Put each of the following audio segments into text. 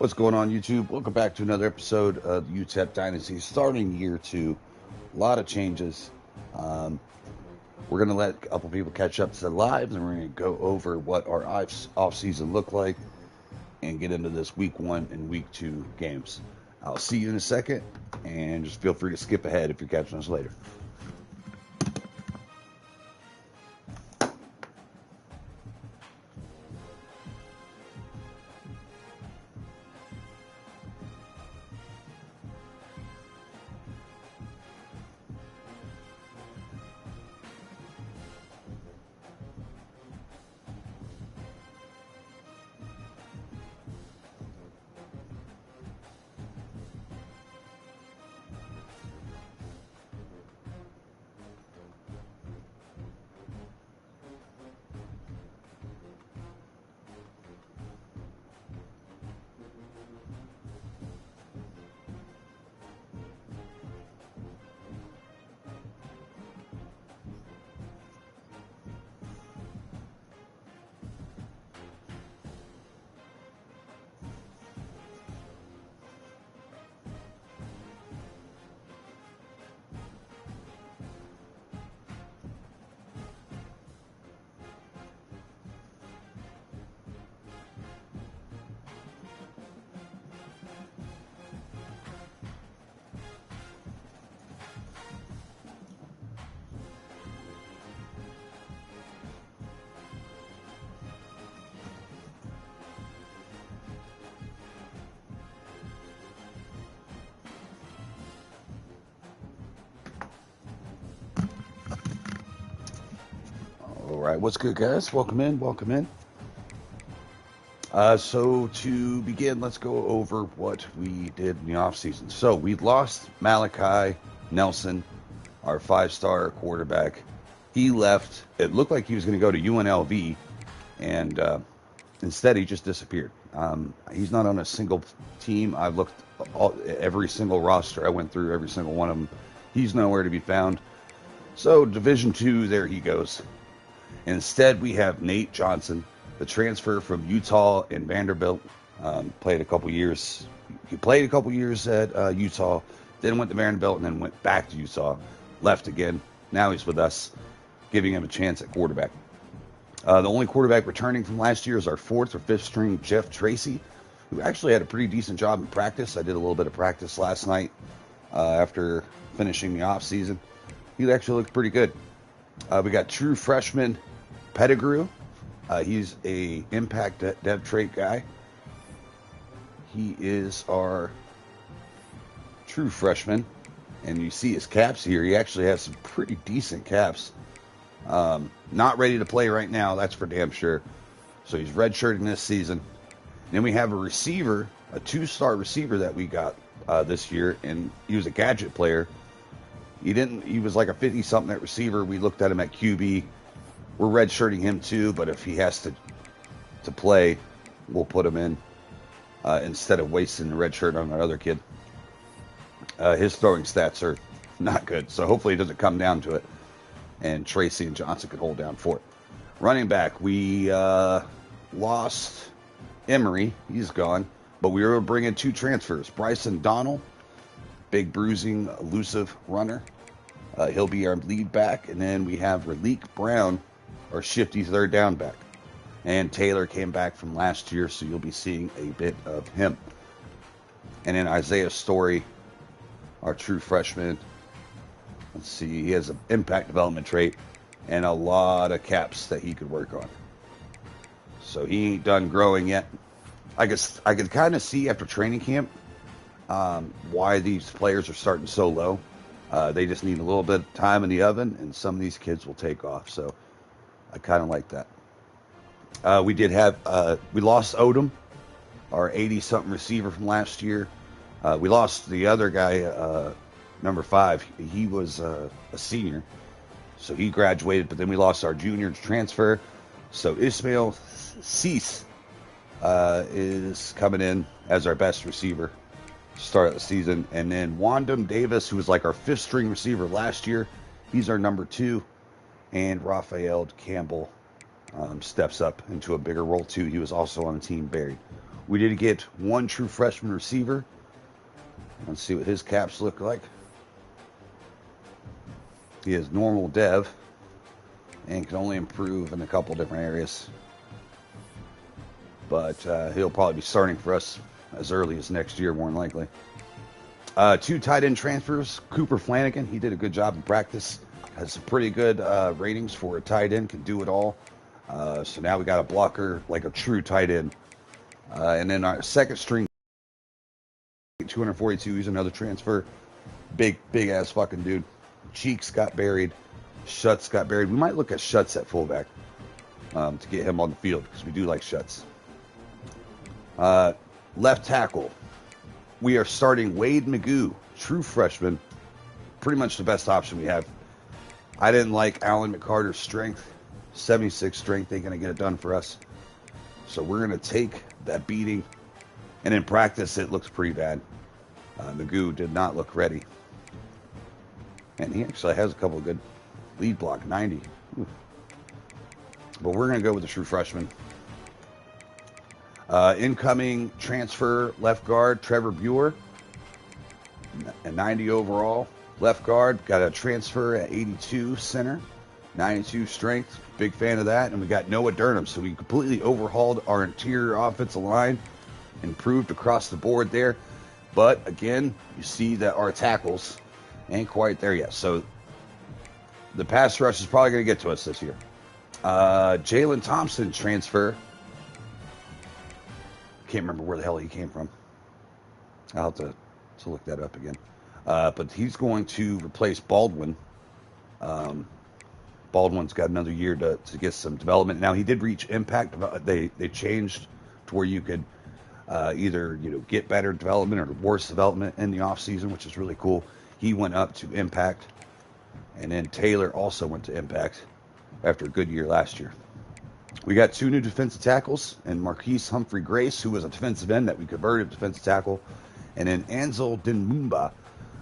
What's going on, YouTube? Welcome back to another episode of UTEP Dynasty, starting year two. A lot of changes. Um, we're going to let a couple people catch up to the lives, and we're going to go over what our off-season looked like and get into this week one and week two games. I'll see you in a second, and just feel free to skip ahead if you're catching us later. All right, what's good, guys? Welcome in, welcome in. So to begin, let's go over what we did in the offseason. So we lost Malachi Nelson, our five-star quarterback. He left. It looked like he was going to go to UNLV, and instead he just disappeared. He's not on a single team. I've looked every single roster. I went through every single one of them. He's nowhere to be found. So Division II, there he goes. Instead, we have Nate Johnson, the transfer from Utah and Vanderbilt. Played a couple years. He played a couple years at Utah, then went to Vanderbilt, and then went back to Utah. Left again. Now he's with us, giving him a chance at quarterback. The only quarterback returning from last year is our fourth or fifth string Jeff Tracy, who actually had a pretty decent job in practice. I did a little bit of practice last night after finishing the off season. He actually looked pretty good. We got true freshman Pettigrew. He's a impact dev trait guy. He is our true freshman, and you see his caps here. He actually has some pretty decent caps. Not ready to play right now, that's for damn sure. So he's redshirting this season. Then we have a receiver, a two-star receiver that we got this year, and he was a gadget player. He was like a 50-something at receiver. We looked at him at QB. We're redshirting him too, but if he has to play, we'll put him in instead of wasting the red shirt on our other kid. His throwing stats are not good, so hopefully it doesn't come down to it, and Tracy and Johnson can hold down for it. Running back, we lost Emery. He's gone, but we were able to bring in two transfers. Bryson Donnell, big bruising, elusive runner. He'll be our lead back, and then we have Raleek Brown, our shifty third down back. And Taylor came back from last year, so you'll be seeing a bit of him. And then Isaiah Story, our true freshman. Let's see, he has an impact development trait and a lot of caps that he could work on. So he ain't done growing yet. I guess I could kind of see after training camp why these players are starting so low. They just need a little bit of time in the oven, and some of these kids will take off. So I kind of like that. We lost Odom, our 80-something receiver from last year. We lost the other guy, number 5. He was a senior, so he graduated, but then we lost our junior transfer. So Ismail Cease is coming in as our best receiver to start the season. And then Wandom Davis, who was like our 5th string receiver last year, he's our number 2. And Raphael Campbell steps up into a bigger role too. He was also on the team buried. We did get one true freshman receiver. Let's see what his caps look like. He is normal dev and can only improve in a couple different areas. But he'll probably be starting for us as early as next year, more than likely. 2 tight end transfers. Cooper Flanagan, he did a good job in practice. Has some pretty good ratings for a tight end, can do it all. So now we got a blocker, like a true tight end. And then our second string, 242, he's another transfer. Big ass fucking dude. Cheeks got buried. Schutz got buried. We might look at Schutz at fullback to get him on the field because we do like Schutz. Left tackle. We are starting Wade Magoo, true freshman. Pretty much the best option we have. I didn't like Alan McCarter's strength. 76 strength ain't going to get it done for us. So we're going to take that beating. And in practice, it looks pretty bad. Magoo did not look ready. And he actually has a couple of good lead block, 90. Ooh. But we're going to go with the true freshman. Incoming transfer left guard, Trevor Buer. A 90 overall. Left guard, got a transfer at 82 center. 92 strength. Big fan of that. And we got Noah Durham. So we completely overhauled our interior offensive line. Improved across the board there. But again, you see that our tackles ain't quite there yet. So the pass rush is probably going to get to us this year. Jalen Thompson transfer. Can't remember where the hell he came from. I'll have to look that up again. But he's going to replace Baldwin. Baldwin's got another year to get some development. Now, he did reach impact. They changed to where you could either get better development or worse development in the offseason, which is really cool. He went up to impact. And then Taylor also went to impact after a good year last year. We got 2 new defensive tackles, and Marquise Humphrey Grace, who was a defensive end that we converted to defensive tackle, and then Ansel Dinmumba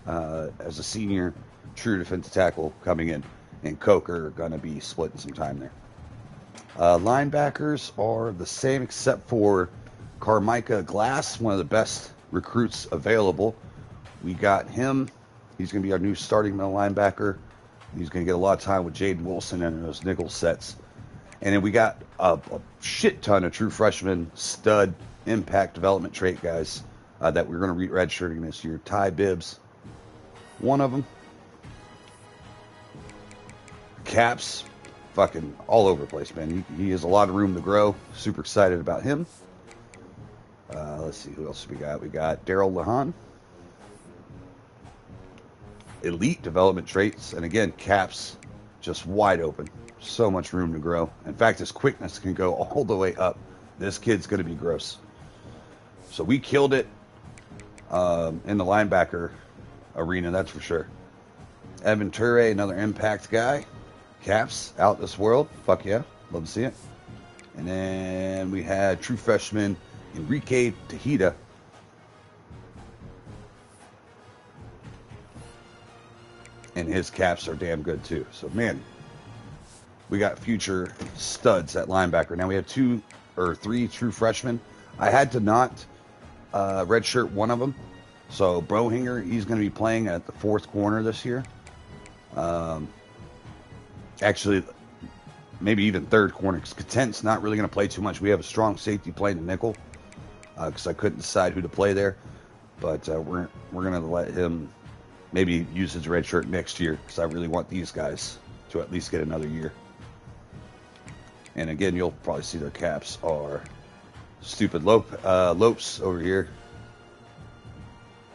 as a senior true defensive tackle coming in, and Coker are going to be splitting some time there. Linebackers are the same except for Carmicah Glass, one of the best recruits available. We got him. He's going to be our new starting middle linebacker. He's going to get a lot of time with Jaden Wilson and those nickel sets. And then we got a shit ton of true freshman stud impact development trait guys that we're going to be redshirting this year. Ty Bibbs, one of them. Caps, fucking all over the place, man. He has a lot of room to grow. Super excited about him. Let's see, who else we got? We got Daryl Lahan. Elite development traits. And again, Caps, just wide open. So much room to grow. In fact, his quickness can go all the way up. This kid's going to be gross. So we killed it in the linebacker arena, that's for sure. Evan Ture, another impact guy. Caps, out this world. Fuck yeah. Love to see it. And then we had true freshman Enrique Tejeda. And his caps are damn good too. So, man, we got future studs at linebacker. Now we have 2 or 3 true freshmen. I had to not redshirt one of them. So Brohinger, he's going to be playing at the 4th corner this year. Actually, maybe even 3rd corner. Because Content's not really going to play too much. We have a strong safety playing the nickel. Because I couldn't decide who to play there. But we're going to let him maybe use his red shirt next year. Because I really want these guys to at least get another year. And again, you'll probably see their caps are stupid Lopes over here.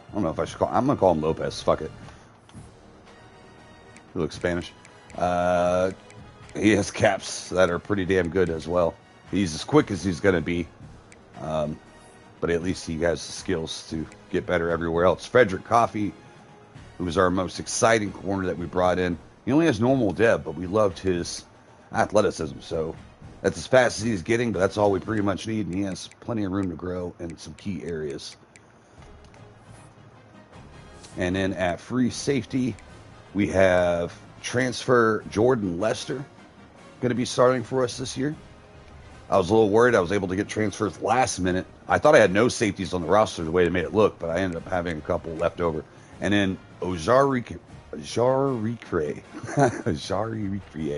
I don't know if I should I'm going to call him Lopez. Fuck it. He looks Spanish. He has caps that are pretty damn good as well. He's as quick as he's going to be. But at least he has the skills to get better everywhere else. Frederick Coffey, who was our most exciting corner that we brought in. He only has normal dev, but we loved his athleticism. So that's as fast as he's getting, but that's all we pretty much need. And he has plenty of room to grow in some key areas. And then at free safety, we have transfer Jordan Lester going to be starting for us this year. I was a little worried. I was able to get transfers last minute I thought I had no safeties on the roster the way they made it look, but I ended up having a couple left over. And then Ojarikre. Ojarikre.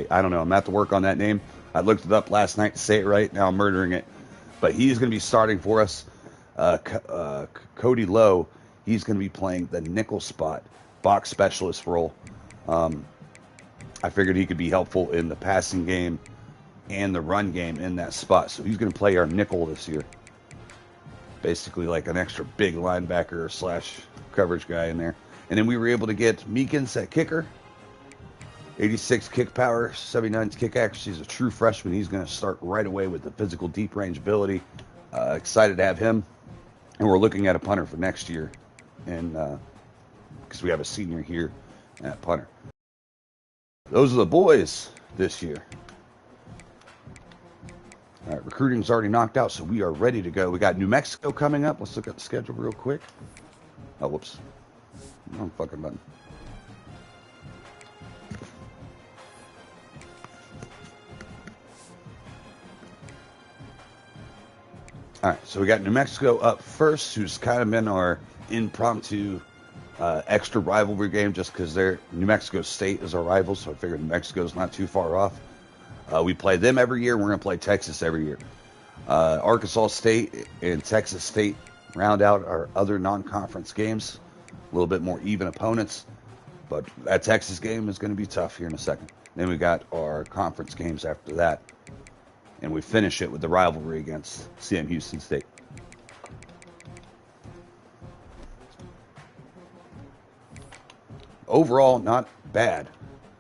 I don't know. I'm going to have to work on that name. I looked it up last night to say it right. Now I'm murdering it. But he's going to be starting for us. Cody Lowe, he's going to be playing the nickel spot, box specialist role. I figured he could be helpful in the passing game and the run game in that spot. So he's going to play our nickel this year. Basically like an extra big linebacker / coverage guy in there. And then we were able to get Meekins at kicker. 86 kick power, 79 kick accuracy. He's a true freshman. He's going to start right away with the physical deep range ability. Excited to have him. And we're looking at a punter for next year. And because we have a senior here at punter. Those are the boys this year. All right, recruiting's already knocked out, so we are ready to go. We got New Mexico coming up. Let's look at the schedule real quick. Oh, whoops. Wrong fucking button. All right, so we got New Mexico up first, who's kind of been our impromptu extra rivalry game just because New Mexico State is our rival, so I figured New Mexico's not too far off. We play them every year. We're going to play Texas every year. Arkansas State and Texas State round out our other non-conference games. A little bit more even opponents. But that Texas game is going to be tough here in a second. Then we got our conference games after that. And we finish it with the rivalry against CM Houston State. Overall, not bad.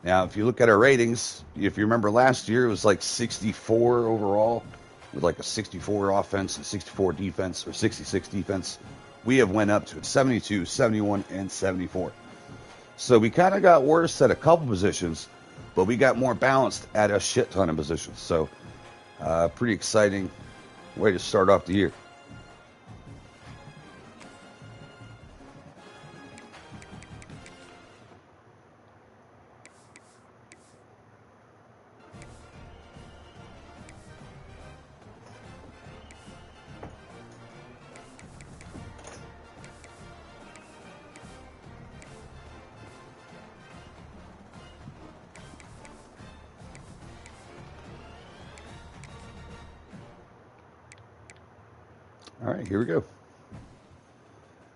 Now, if you look at our ratings, if you remember last year, it was like 64 overall, with like a 64 offense and 64 defense, or 66 defense. We have went up to 72, 71, and 74. So we kind of got worse at a couple positions, but we got more balanced at a shit ton of positions. So pretty exciting way to start off the year. All right, here we go.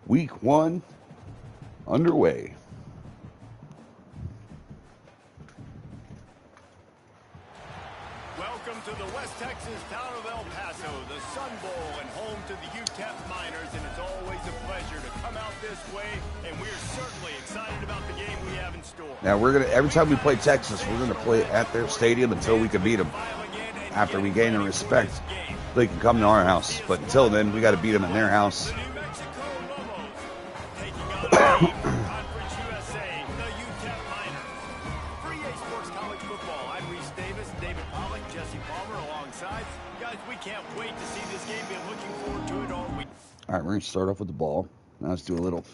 Week 1 underway. Welcome to the West Texas town of El Paso, the Sun Bowl, and home to the UTEP Miners, and it's always a pleasure to come out this way, and we're certainly excited about the game we have in store. Now, every time we play Texas, we're going to play at their stadium until we can beat them. After we gain their respect, they can come to our house. But until then, we got to beat them in their house. The New Mexico Lobos taking on Conference USA, the UTEP Miners. 3A Sports College Football. I'm Reese Davis, David Pollock, Jesse Palmer alongside. Guys, we can't wait to see this game. Been looking forward to it all week. All right, we're going to start off with the ball. Now let's do a little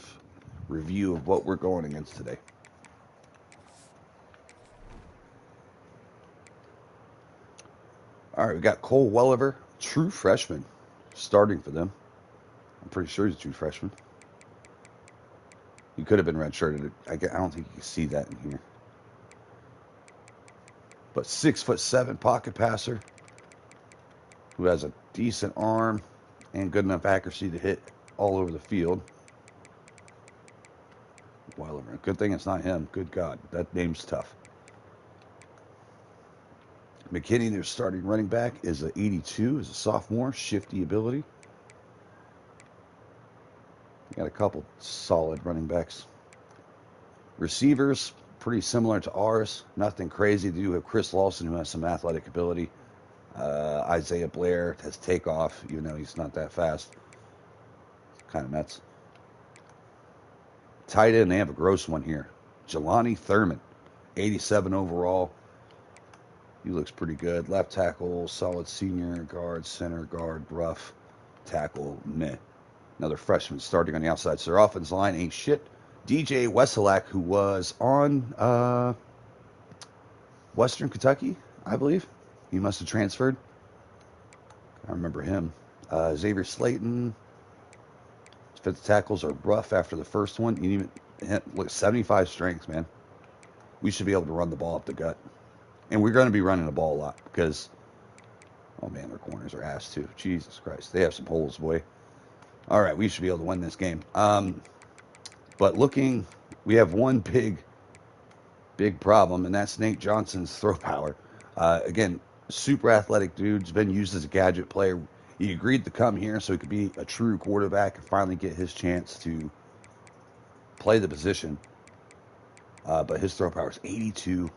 review of what we're going against today. All right, we got Cole Welliver, true freshman, starting for them. I'm pretty sure he's a true freshman. He could have been redshirted. I don't think you can see that in here. But 6'7" pocket passer who has a decent arm and good enough accuracy to hit all over the field. Welliver. Good thing it's not him. Good God, that name's tough. McKinney, their starting running back, is an 82, is a sophomore, shifty ability. Got a couple solid running backs. Receivers, pretty similar to ours. Nothing crazy. They do have Chris Lawson, who has some athletic ability. Isaiah Blair has takeoff, even though he's not that fast. Kind of nuts. Tight end, they have a gross one here. Jelani Thurman, 87 overall. He looks pretty good. Left tackle, solid senior guard, center guard, rough tackle, meh. Another freshman starting on the outside. So their offensive line ain't shit. DJ Wesolak, who was on Western Kentucky, I believe. He must have transferred. I remember him. Xavier Slayton. Defensive tackles are rough after the first one. You even look 75 strengths, man. We should be able to run the ball up the gut, and we're going to be running the ball a lot because, oh man, their corners are ass too. Jesus Christ, they have some holes, boy. All right, we should be able to win this game. But we have one big problem, and that's Nate Johnson's throw power. Again, super athletic dude's been used as a gadget player. He agreed to come here so he could be a true quarterback and finally get his chance to play the position. But his throw power is 82,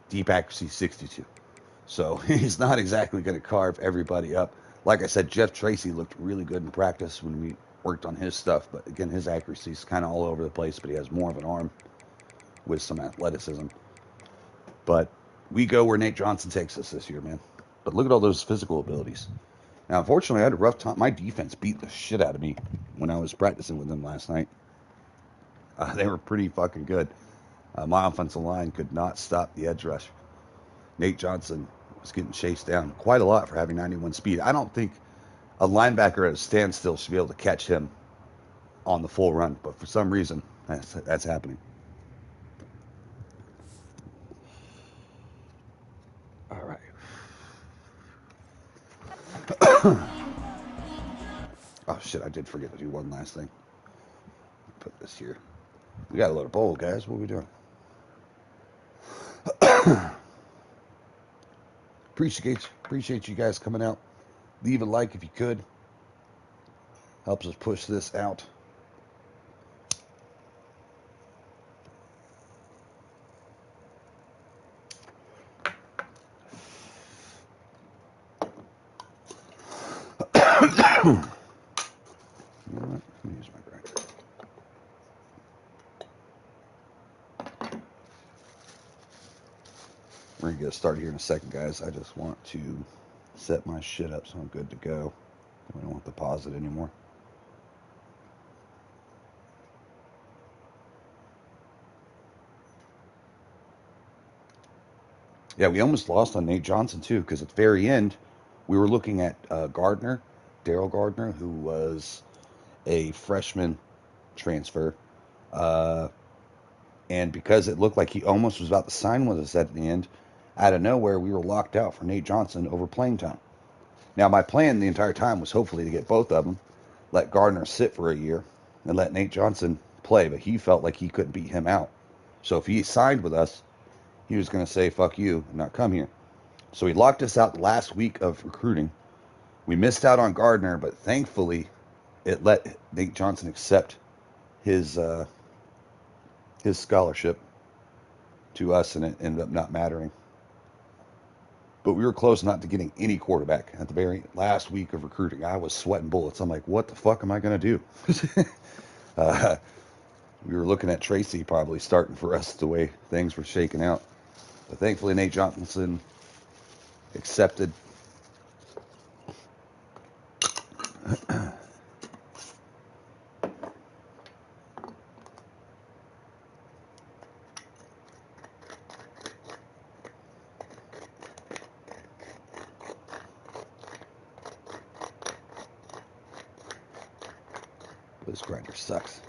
deep accuracy 62. So he's not exactly going to carve everybody up. Like I said, Jeff Tracy looked really good in practice when we worked on his stuff. But again, his accuracy is kind of all over the place, but he has more of an arm with some athleticism. But we go where Nate Johnson takes us this year, man. But look at all those physical abilities. Now, unfortunately, I had a rough time. My defense beat the shit out of me when I was practicing with them last night. They were pretty fucking good. My offensive line could not stop the edge rush. Nate Johnson was getting chased down quite a lot for having 91 speed. I don't think a linebacker at a standstill should be able to catch him on the full run, but for some reason, that's happening. All right. Oh shit, I did forget to do one last thing. Put this here. We got a load of bowl, guys. What are we doing? Appreciate you guys coming out. Leave a like if you could. Helps us push this out. You know what? Let me use my grinder. We're going to get started here in a second, guys. I just want to set my shit up so I'm good to go. I don't want to pause it anymore. Yeah, we almost lost on Nate Johnson, too, because at the very end, we were looking at Gardner, Daryl Gardner, who was a freshman transfer. And because it looked like he almost was about to sign with us at the end, out of nowhere, we were locked out for Nate Johnson over playing time. Now, my plan the entire time was hopefully to get both of them, let Gardner sit for a year, and let Nate Johnson play, but he felt like he couldn't beat him out. So if he signed with us, he was going to say, fuck you, and not come here. So he locked us out the last week of recruiting. We missed out on Gardner, but thankfully it let Nate Johnson accept his scholarship to us, and it ended up not mattering. But we were close not to getting any quarterback at the very last week of recruiting. I was sweating bullets. I'm like, what the fuck am I going to do? We were looking at Tracy probably starting for us the way things were shaking out. But thankfully, Nate Johnson accepted. This grinder sucks.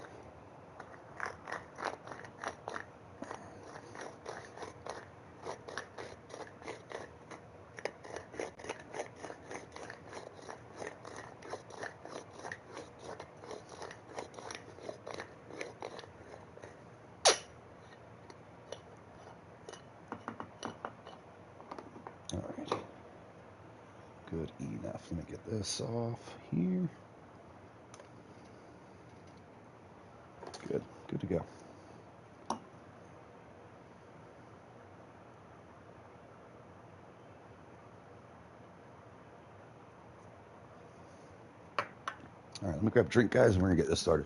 All right. Good enough. Let me get this off here. Good to go. All right, let me grab a drink, guys, and we're going to get this started.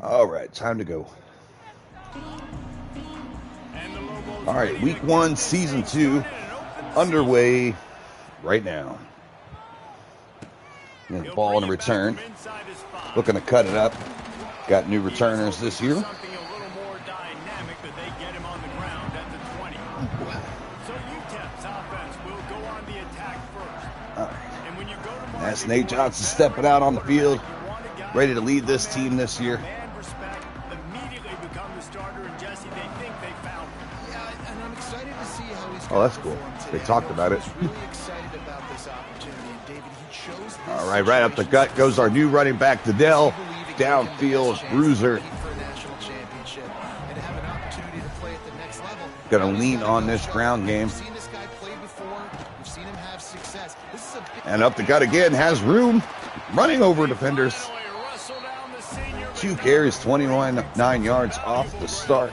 All right, time to go. All right, week 1, season 2, underway right now. And the ball in a return. Looking to cut it up. Got new returners this year. That's Nate Johnson stepping out on the field, ready to lead this team this year. Oh, that's cool. They talked about it. All right, right up the gut goes our new running back, Dell. Downfield, bruiser. Going to lean on this ground game. And up the gut again, has room, running over defenders. 2 carries, 29 yards off the start.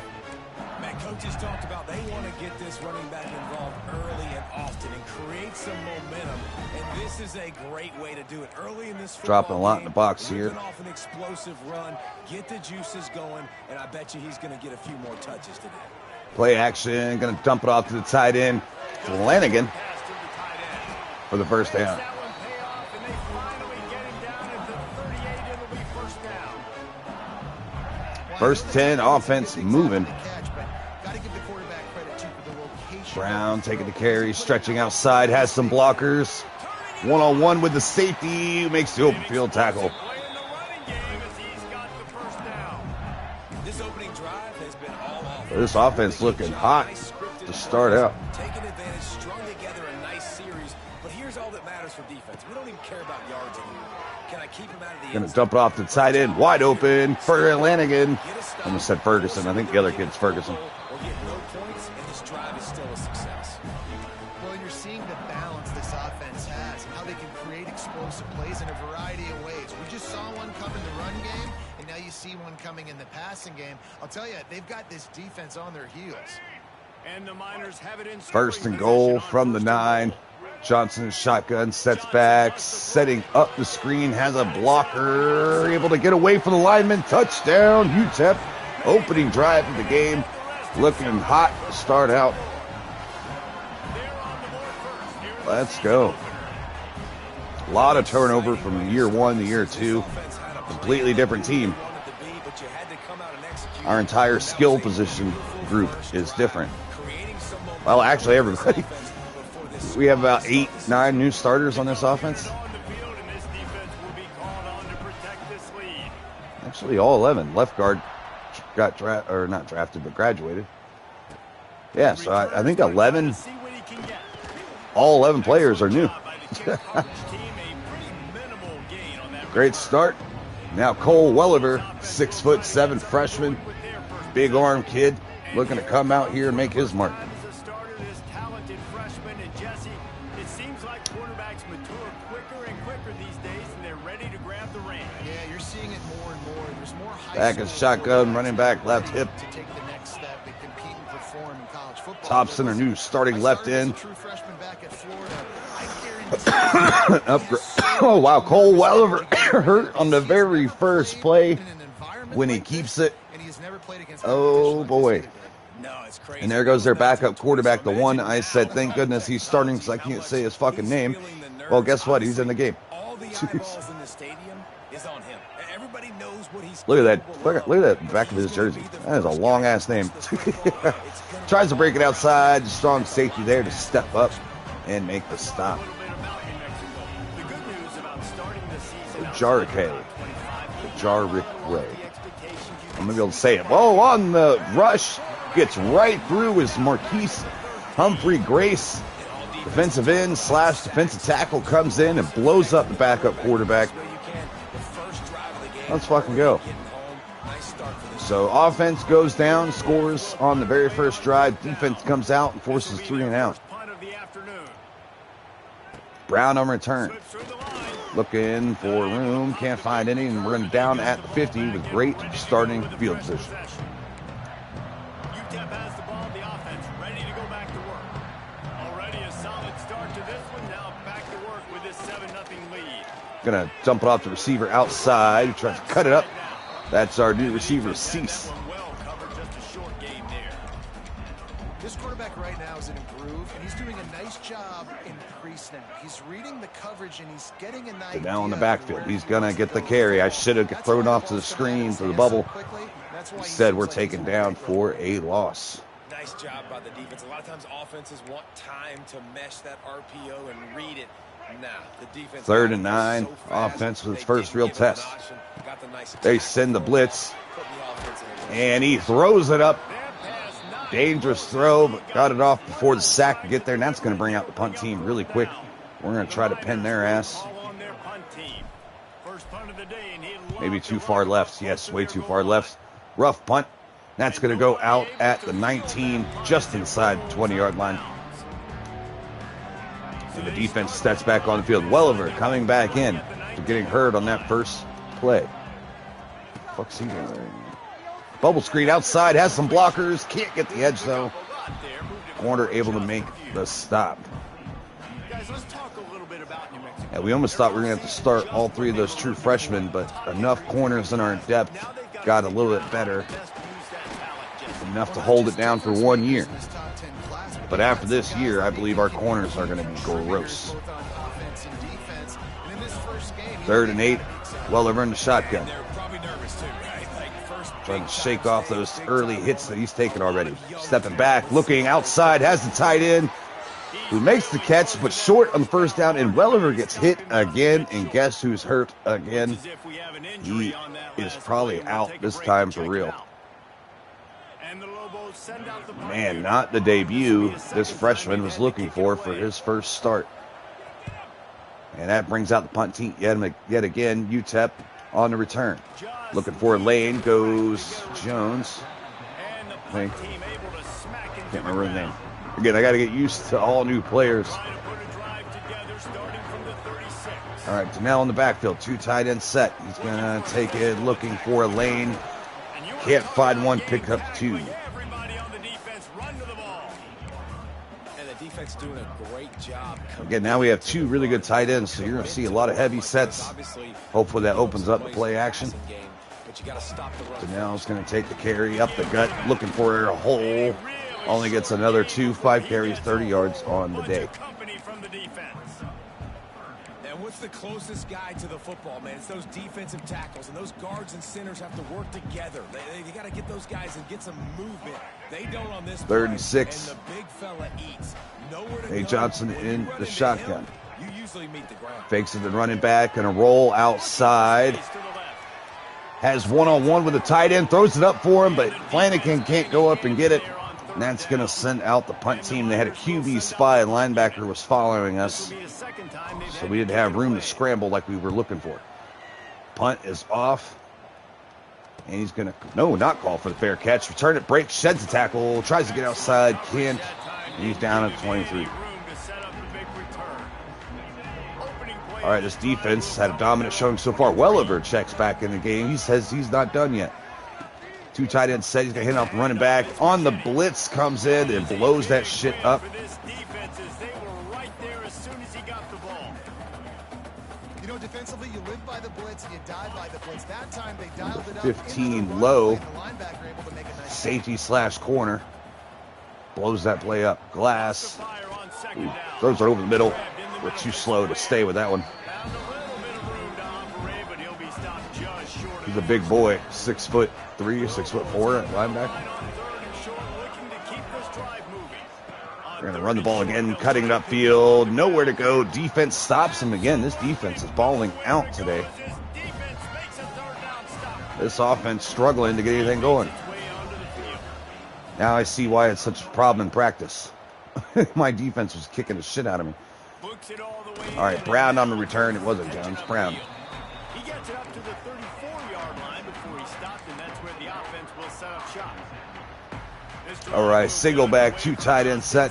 Coaches talked about they want to get this running back involved early and often and create some momentum. And this is a great way to do it early in this dropping a lot in the box here. Off an explosive run, get the juices going, and I bet you he's going to get a few more touches today. Play action, going to dump it off to the tight end, Flanagan, for the first down. First 10, offense moving. Brown taking the carry, stretching outside, has some blockers. One-on-one with the safety, makes the open field tackle. This offense looking hot to start out. Taking advantage, strung together a nice series, but here's all that matters for defense. We don't even care about yards anymore. Can I keep him out of the end? Gonna dump it off the tight end, wide open, Flanagan. Almost said Ferguson. I think the other kid's Ferguson. We'll get no points, and this drive is still a success. Well, you're seeing the balance this offense has and how they can create explosive plays in a variety of ways. We just saw one come in the run game, and now you see one coming in the passing game. I'll tell you, they've got this defense on their heels. And the Miners have it in First and goal from the 9. Johnson shotgun, sets back, setting up the screen, has a blocker, able to get away from the lineman. Touchdown, UTEP. Opening drive of the game. Looking hot to start out. Let's go. A lot of turnover from year 1 to year 2. Completely different team. Our entire skill position group is different. Well, actually, everybody. We have about 8, 9 new starters on this offense. Actually, all 11. Left guard got not drafted, but graduated. Yeah, so I think 11. All 11 players are new. Great start. Now Cole Welliver, 6'7" freshman, big arm kid, looking to come out here and make his mark. Back in shotgun, running back, left hip. Thompson, our new starting left end. Oh, wow. Cole Welliver hurt on the very first play when he keeps it. Oh, boy. And there goes their backup quarterback, the one I said, thank goodness he's starting because I can't say his fucking name. Well, guess what? He's in the game. Look at that. Look at that back of his jersey. That is a long-ass name. Tries to break it outside. Strong safety there to step up and make the stop. Jarque. I'm going to be able to say it. Whoa, on the rush. Gets right through his Marquise Humphrey Grace. Defensive end / defensive tackle comes in and blows up the backup quarterback. Let's fucking go. So offense goes down, scores on the very first drive. Defense comes out and forces 3 and out. Brown on return. Looking for room, can't find any, and we're down at the 50 with great starting field position. UTEP has the ball, the offense ready to go back to work. Already a solid start to this one. Now back to work with this 7-0 lead. Gonna dump it off the receiver outside. Tries to cut it up. That's our new receiver, Cease. This quarterback right now is in a groove, and he's doing a nice job in pre-snap. He's reading the coverage, and he's getting an idea. Now in the backfield, he's going to get the carry. I should have thrown off to the screen, to the bubble. Instead, we're taken down for a loss. Nice job by the defense. A lot of times offenses want time to mesh that RPO and read it. Nah, the defense. 3rd and 9, offense with its first real test. They send the blitz, and he throws it up. Dangerous throw, but got it off before the sack could get there, and that's going to bring out the punt team really quick. We're going to try to pin their ass. Maybe too far left. Yes, way too far left. Rough punt. That's going to go out at the 19, just inside the 20-yard line. And the defense steps back on the field. Welliver coming back in for getting hurt on that first play. What the fuck's he doing there? Bubble screen outside, has some blockers, can't get the edge though. Corner able to make the stop. Yeah, we almost thought we were going to have to start all 3 of those true freshmen, but enough corners in our depth got a little bit better. Enough to hold it down for 1 year. But after this year, I believe our corners are going to be gross. 3rd and 8, Welliver in the shotgun. Trying to shake off those early hits that he's taken already. Stepping back, looking outside, has the tight end who makes the catch, but short on the first down, and Welliver gets hit again, and guess who's hurt again? He is probably out this time for real. Man, not the debut this freshman was looking for his first start. And that brings out the punt team yet again. UTEP on the return. Looking for a lane goes Jones. I think. Can't remember his name. Again, I got to get used to all new players. All right, Janelle in the backfield. 2 tight end set. He's going to take it, looking for a lane. Can't find one, pick up 2. Doing a great job. Again, now we have 2 really good tight ends, so you're going to see a lot of heavy sets. Hopefully that opens up the play action. Janelle's going to take the carry up the gut, looking for a hole. Only gets another 5 carries, 30 yards on the day. And what's the closest guy to the football, man? It's those defensive tackles, and those guards and centers have to work together. They got to get those guys and get some movement. They don't on this 3rd and 6. And the big fella eats. Hey, Johnson in the shotgun. You usually meet the ground. Fakes it and running back, and a roll outside. Has one-on-one with the tight end, throws it up for him, but Flanagan can't go up and get it. And that's going to send out the punt team. They had a QB spy, and linebacker was following us. So we didn't have room to scramble like we were looking for. Punt is off. And he's going to, no, not call for the fair catch. Return it, breaks, sheds the tackle, tries to get outside, can't. He's down at 23. All right, this defense had a dominant showing so far. Welliver checks back in the game. He says he's not done yet. 2 tight ends set. He's going to hit off the running back. On the blitz, comes in and blows that shit up. You know, defensively, you live by the blitz and you die by the blitz. That time they dialed it up. 15 low. Safety / corner. Blows that play up. Glass. Ooh, throws it over the middle. We're too slow to stay with that one. He's a big boy. 6'3", 6'4" at linebacker. They're going to run the ball again, cutting it upfield. Nowhere to go. Defense stops him again. This defense is balling out today. This offense struggling to get anything going. Now I see why it's such a problem in practice. My defense was kicking the shit out of me. All right, Brown on the return. It wasn't Jones. Brown. He gets it up to the 34-yard line before he stopped, and that's where the offense will set up shop. All right, single back, 2 tight end set.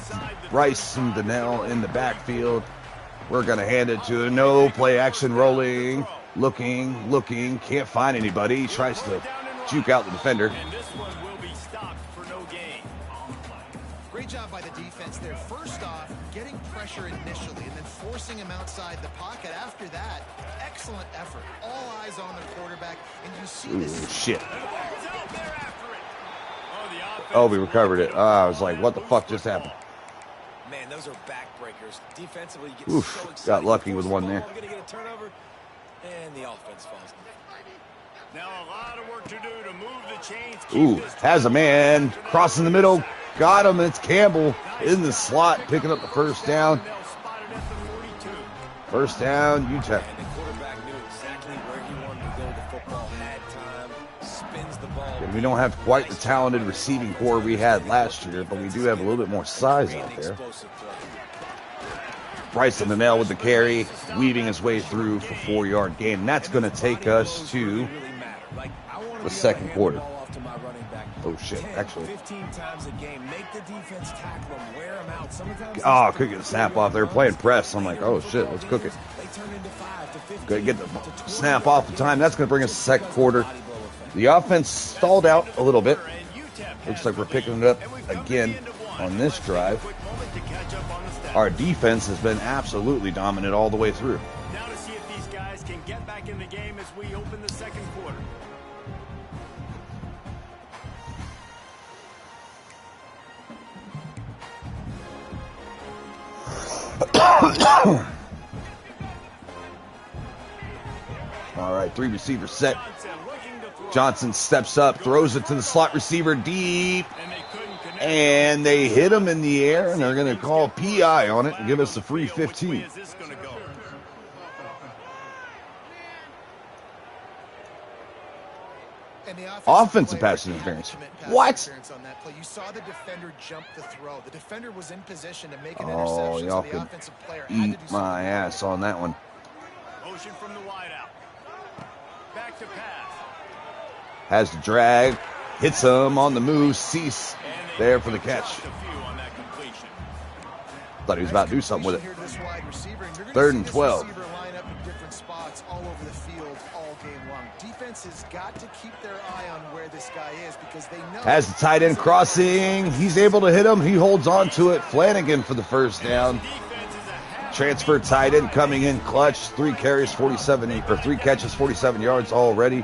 Rice and Donnell in the backfield. We're going to hand it to no play action rolling. Looking, can't find anybody. He tries to juke out the defender. And this one will be stopped for no gain. Great job by the defense there. First off, getting pressure initially and then forcing him outside the pocket. After that, excellent effort. All eyes is on the quarterback, and you see Ooh, this. shit. It's out there after it. Oh, the offense. Oh, we recovered it. I was like, what the fuck just happened? Man, those are backbreakers. Defensively, you get Oof, so excited. got lucky You with force one the there. ball, Gonna get a turnover, and the offense falls. Now a lot of work to do to move the chains. Ooh, has a man crossing the middle. Got him. It's Campbell in the slot, picking up the first down. First down, UTEP. And the quarterback knew exactly where he wanted to go. The football had time. Spins the ball. And we don't have quite the talented receiving core we had last year, but we do have a little bit more size out there. Explosive play. Bryson the nail with the carry, weaving his way through for 4-yard gain. And that's going to take us to the second quarter. Oh, shit, actually. 15 times a game. Make the defense tackle them, wear them out. Sometimes Oh, could get the snap off. They were playing press. I'm like, oh, shit, let's cook it. they turn into 5 to 15. Good, get the snap off the time. That's going to bring us to the second quarter. The offense stalled out a little bit. Looks like we're picking it up again on this drive. Our defense has been absolutely dominant all the way through. Now to see if these guys can get back in the game as we open the second quarter. All right, 3 receivers set. Johnson steps up, throws it to the slot receiver deep, and they hit him in the air, and they're going to call PI on it and give us a free 15. And the Offensive pass interference. What? On that play. You saw the defender jump the throw. The defender was in position to make an Oh, interception. y'all So the could offensive player had to eat do something. my ass on that one. Motion from the wideout. Back to pass. Has the drag, hits him on the move, Cease there for the catch. Thought he was about to do something with it. Third and 12. All over the field all game long. Defense has got to keep their eye on where this guy is because they know. Has the tight end crossing. He's able to hit him. He holds on to it. Flanagan for the first down. Transfer tight end coming in clutch. 3 carries, 3 catches, 47 yards already.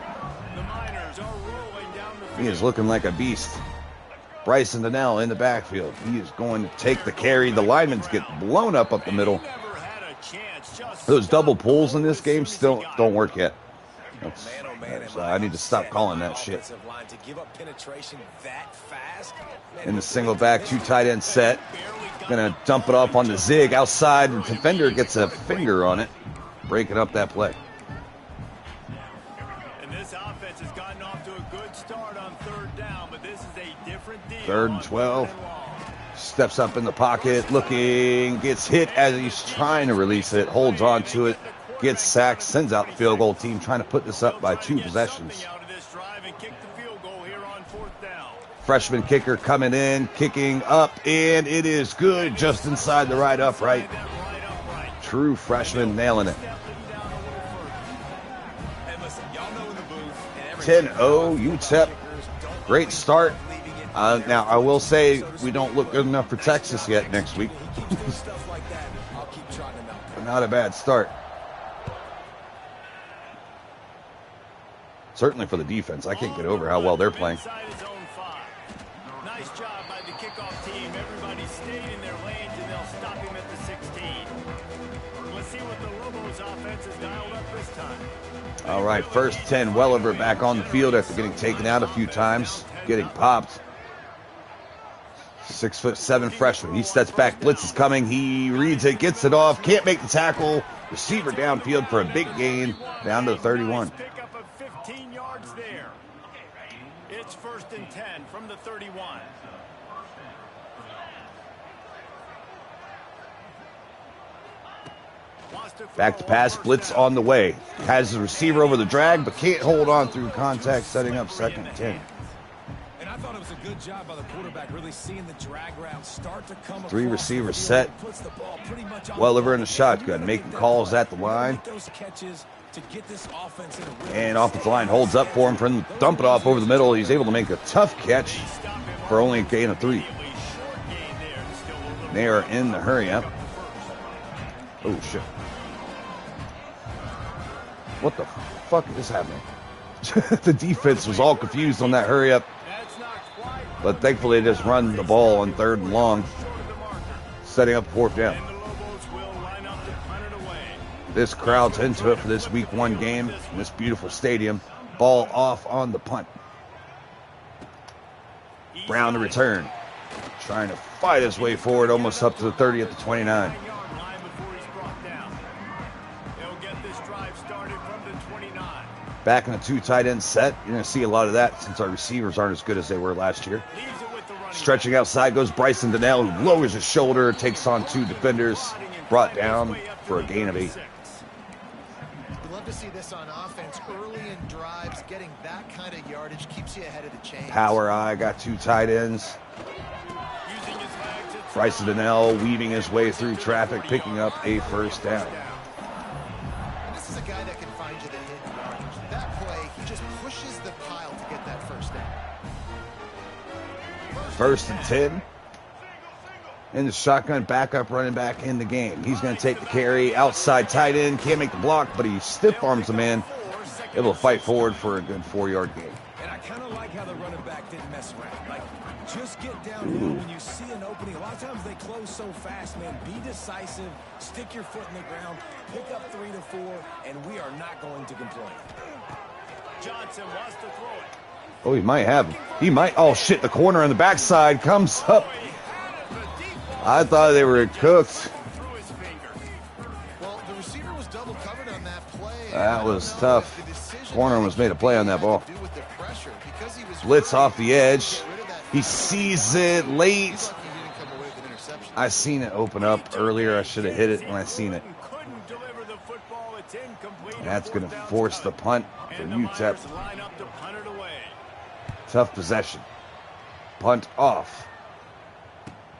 He is looking like a beast. Bryson Donnell in the backfield. He is going to take the carry. The linemen get blown up the middle. Those double pulls in this game still don't work yet. So I need to stop calling that shit. In the single back, 2 tight end set. Gonna dump it off on the zig outside. The defender gets a finger on it, breaking up that play. And this offense has gotten off to a good start on 3rd down, but this is a different deal. 3rd and 12. Steps up in the pocket, looking, gets hit as he's trying to release it, holds on to it, gets sacked, sends out the field goal team, trying to put this up by 2 possessions. Freshman kicker coming in, kicking up, and it is good just inside the right upright. True freshman nailing it. 10-0 UTEP. Great start. Now, I will say we don't look good enough for Texas yet next week. But not a bad start. Certainly for the defense. I can't get over how well they're playing. Nice job by the kickoff team. Everybody stayed in their lanes, and they'll stop him at the 16. Let's see what the Lobos offense has dialed up this time. All right, 1st 10. Welliver back on the field after getting taken out a few times, getting popped. 6'7" freshman. He steps back. Blitz is coming. He reads it, gets it off. Can't make the tackle. Receiver downfield for a big gain down to the 31. Pickup of 15 yards there. It's 1st and 10 from the 31. Back to pass. Blitz on the way. Has the receiver over the drag, but can't hold on through contact, setting up 2nd and 10. And I thought it was a good job by the quarterback, really seeing the drag route start to come. 3 receivers set. Welliver in the shotgun, making calls at the line. And offensive line holds up for him, for him to dump it off over the middle. He's able to make a tough catch for only a gain of 3. They are in the hurry up. Oh, shit. What the fuck is happening? The defense was all confused on that hurry up. But thankfully, they just run the ball on 3rd and long, setting up 4th down. This crowd's into it for this week 1 game in this beautiful stadium. Ball off on the punt. Brown to return. Trying to fight his way forward, almost up to the 30 at the 29. Back in a 2 tight end set. You're going to see a lot of that since our receivers aren't as good as they were last year. Stretching outside goes Bryson Donnell, who lowers his shoulder, takes on 2 defenders, brought down for a gain of 8. You love to see this on offense early in drives. Getting that kind of yardage keeps you ahead of the chains. Power eye got 2 tight ends. Bryson Donnell weaving his way through traffic, picking up a 1st down. And this is a guy that can find you the hidden yardage. That play, he just pushes the pile to get that 1st down. 1st and 10. In the shotgun, backup running back in the game. He's going to take the carry. Outside tight end. Can't make the block, but he stiff arms the man. Able to fight forward for a good 4-yard gain. And I kind of like how the running back didn't mess around. Like, just get downhill when you see an opening. A lot of times they close so fast, man. Be decisive. Stick your foot in the ground. Pick up 3 to 4, and we are not going to complain. Johnson wants to throw it. Oh, he might have him. He might. Oh, shit. The corner on the backside comes up. I thought they were cooked. Well, the receiver was double covered on that play. That was tough. Corner was made a play on that ball. Blitz off the edge. He sees it late. I seen it open up earlier. I should have hit it when I seen it. That's going to force the punt for UTEP. Tough possession. Punt off.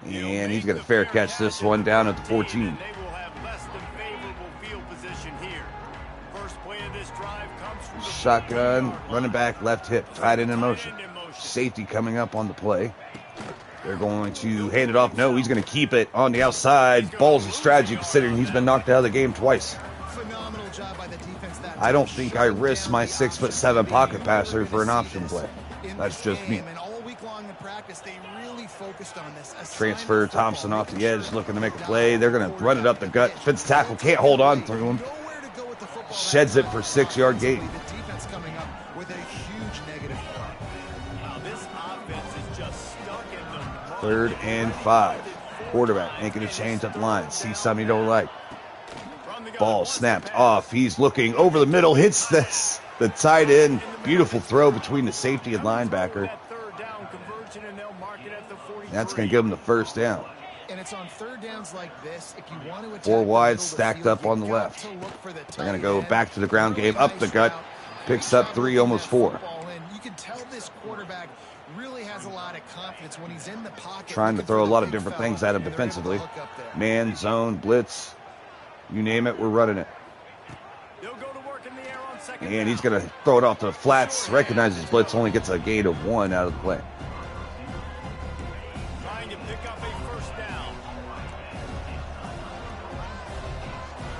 And he's going to fair catch this one down at the 14. Shotgun, running back, left hip, tight end in motion. Safety coming up on the play. They're going to hand it off. No, he's going to keep it on the outside. Ballsy strategy considering he's been knocked out of the game twice. I don't think I risk my 6'7" pocket passer for an option play. That's just me. Transfer Thompson off the edge, looking to make a play. They're going to run it up the gut. Fitz tackle, can't hold on through him. Sheds it for 6-yard gain. 3rd and 5. Quarterback ain't going to change up the line. See something you don't like. Ball snapped off. He's looking over the middle. Hits the tight end. Beautiful throw between the safety and linebacker. That's going to give him the 1st down. And it's on 3rd downs like this. If you want to attack 4 wide stacked up on the left. They're going to go back to the ground game. Up the gut. Picks up 3, almost 4. You can tell this quarterback really has a lot of confidence when he's in the pocket. Trying to throw a lot of different things at him defensively. Man, zone, blitz. You name it, we're running it. And he's going to throw it off to the flats. Recognizes blitz, only gets a gain of 1 out of the play.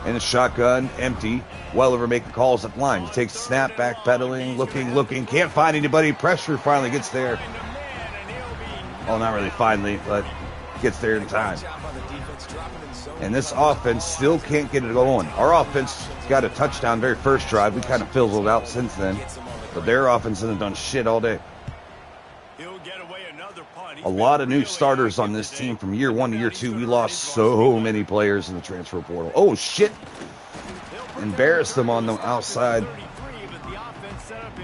In the shotgun, empty. Welliver making calls at the line. He takes the snap, backpedaling, looking. Can't find anybody. Pressure finally gets there. Well, not really finally, but gets there in time. And this offense still can't get it going. Our offense got a touchdown very first drive. We kind of fizzled out since then. But their offense hasn't done shit all day. A lot of new starters on this team from year 1 to year 2. We lost so many players in the transfer portal. Oh, shit. Embarrassed them on the outside.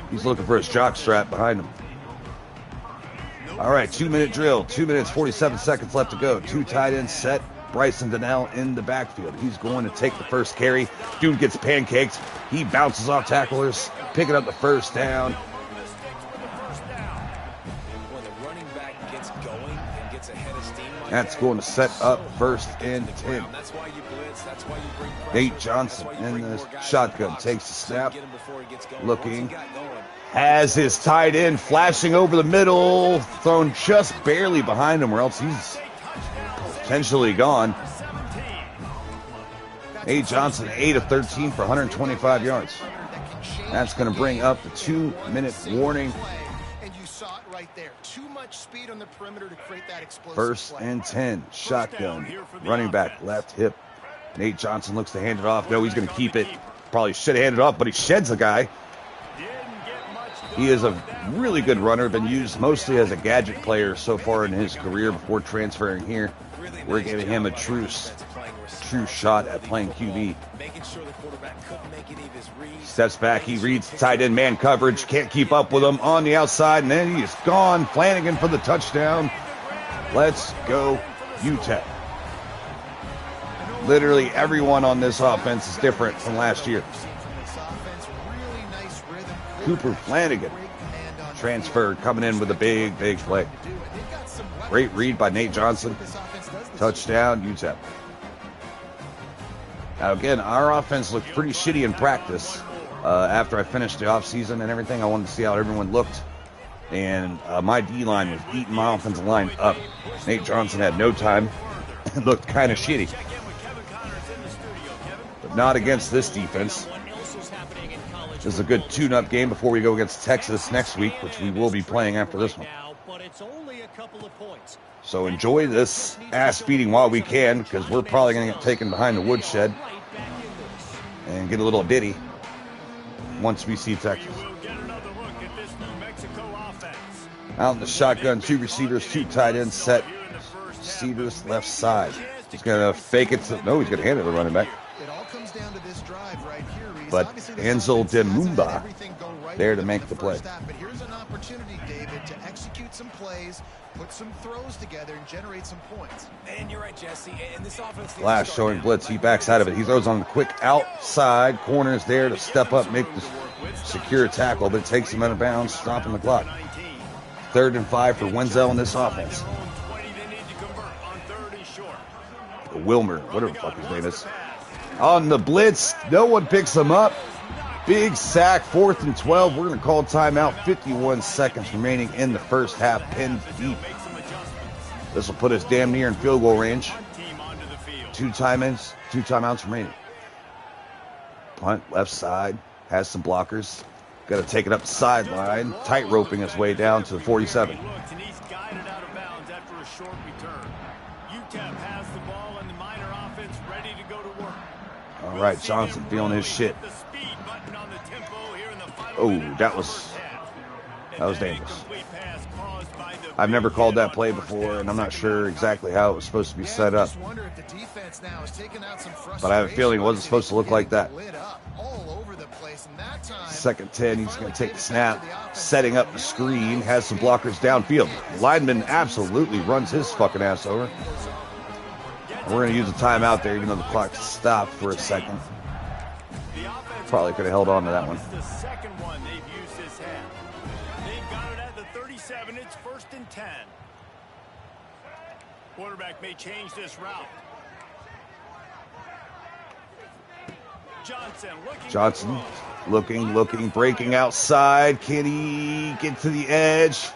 He's looking for his jock strap behind him. All right, 2-minute drill. 2 minutes, 47 seconds left to go. 2 tight ends set. Bryson Donnell in the backfield. He's going to take the first carry. Dude gets pancaked. He bounces off tacklers, picking up the 1st down. That's going to set up 1st and 10. Nate Johnson in the shotgun takes the snap. Looking. Has his tight end flashing over the middle. Thrown just barely behind him or else he's potentially gone. Nate Johnson, 8 of 13 for 125 yards. That's going to bring up the 2-minute warning. And you saw it right there. Too much speed on the perimeter to create that explosive First play. and 10. Shotgun. Running back, left hip. Nate Johnson looks to hand it off. No, he's going to keep it. Probably should have handed it off, but he sheds a guy. He is a really good runner. Been used mostly as a gadget player so far in his career before transferring here. We're giving him a true shot at playing QB. Steps back. He reads tight end man coverage. Can't keep up with him on the outside, and then he's gone. Flanagan for the touchdown. Let's go, UTEP. Literally everyone on this offense is different from last year. Cooper Flanagan transferred, coming in with a big play. Great read by Nate Johnson. Touchdown, UTEP. Now again, our offense looked pretty shitty in practice. After I finished the offseason and everything, I wanted to see how everyone looked. And my D-line was eating my offensive line up. Nate Johnson had no time. It looked kind of shitty. But not against this defense. This is a good tune-up game before we go against Texas next week, which we will be playing after this one. So enjoy this ass-beating while we can, because we're probably going to get taken behind the woodshed and get a little ditty once we see Texas. Out in the shotgun, 2 receivers, 2 tight ends set. Receivers left side. He's going to fake it. No, he's going to hand it to the running back. But Ansel Demumba there to make the play. But here's an opportunity, David, to execute some plays, put some throws together, and generate some points. And you're right, Jesse. And this offense Flash showing blitz. He backs out of it. He throws on the quick outside. Corner's there to step up, make the secure tackle, but it takes him out of bounds, stopping the clock. 3rd and 5 for Wenzel in this offense. Wilmer, whatever the fuck his name is. On the blitz, no one picks him up. Big sack, 4th and 12. We're going to call timeout. 51 seconds remaining in the first half, pinned deep. This will put us damn near in field goal range. 2 timeouts remaining. Punt, left side, has some blockers. Got to take it up the sideline, tight roping his way down to the 47. All right, Johnson feeling his shit. Oh, that was dangerous. I've never called that play before, and I'm not sure exactly how it was supposed to be set up. But I have a feeling it wasn't supposed to look like that. 2nd 10, he's going to take the snap, setting up the screen, has some blockers downfield. Lineman absolutely runs his fucking ass over. We're going to use a timeout there, even though the clock stopped for a second. Probably could have held on to that one. The second one they've used this half. They've got it at the 37. It's 1st and 10. Quarterback may change this route. Johnson looking, breaking outside. Can he get to the edge?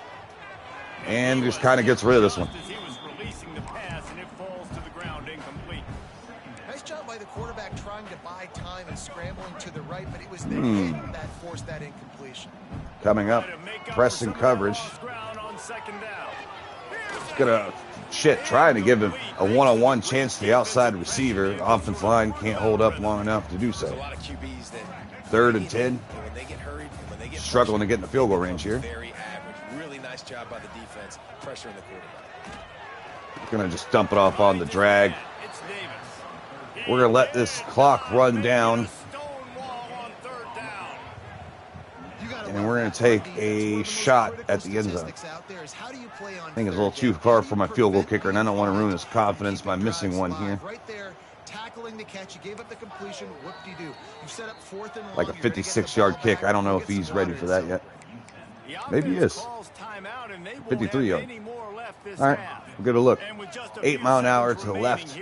And just kind of gets rid of this one. Nice job by the quarterback trying to buy time and scrambling to the right, but it was the hit that forced that incompletion. Coming up, pressing coverage. It's gonna trying to give him a one-on-one chance to the outside receiver. Offensive line can't hold up long enough to do so. 3rd and 10. Struggling to get in the field goal range here. Really nice job by the defense, pressuring the quarterback. Gonna just dump it off on the drag. We're gonna let this clock run down. And we're going to take a shot at the end zone. I think it's a little too far for my field goal kicker, and I don't want to ruin his confidence by missing one here. Like a 56-yard kick. I don't know if he's ready for that yet. Maybe he is. 53 yard. All right, we'll give it a look. 8 mile an hour to the left.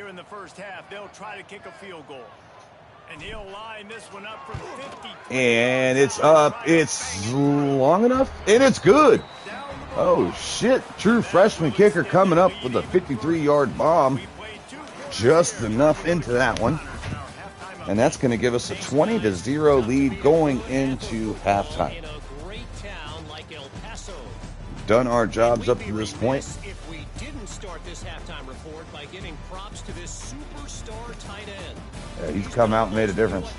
And it's up. It's long enough. And it's good. Oh, shit. True freshman kicker coming up with a 53-yard bomb. Just enough into that one. And that's going to give us a 20-0 lead going into halftime. Done our jobs up to this point. If we didn't start this halftime report by giving props to this superstar tight end. Yeah, he's come out and made a difference.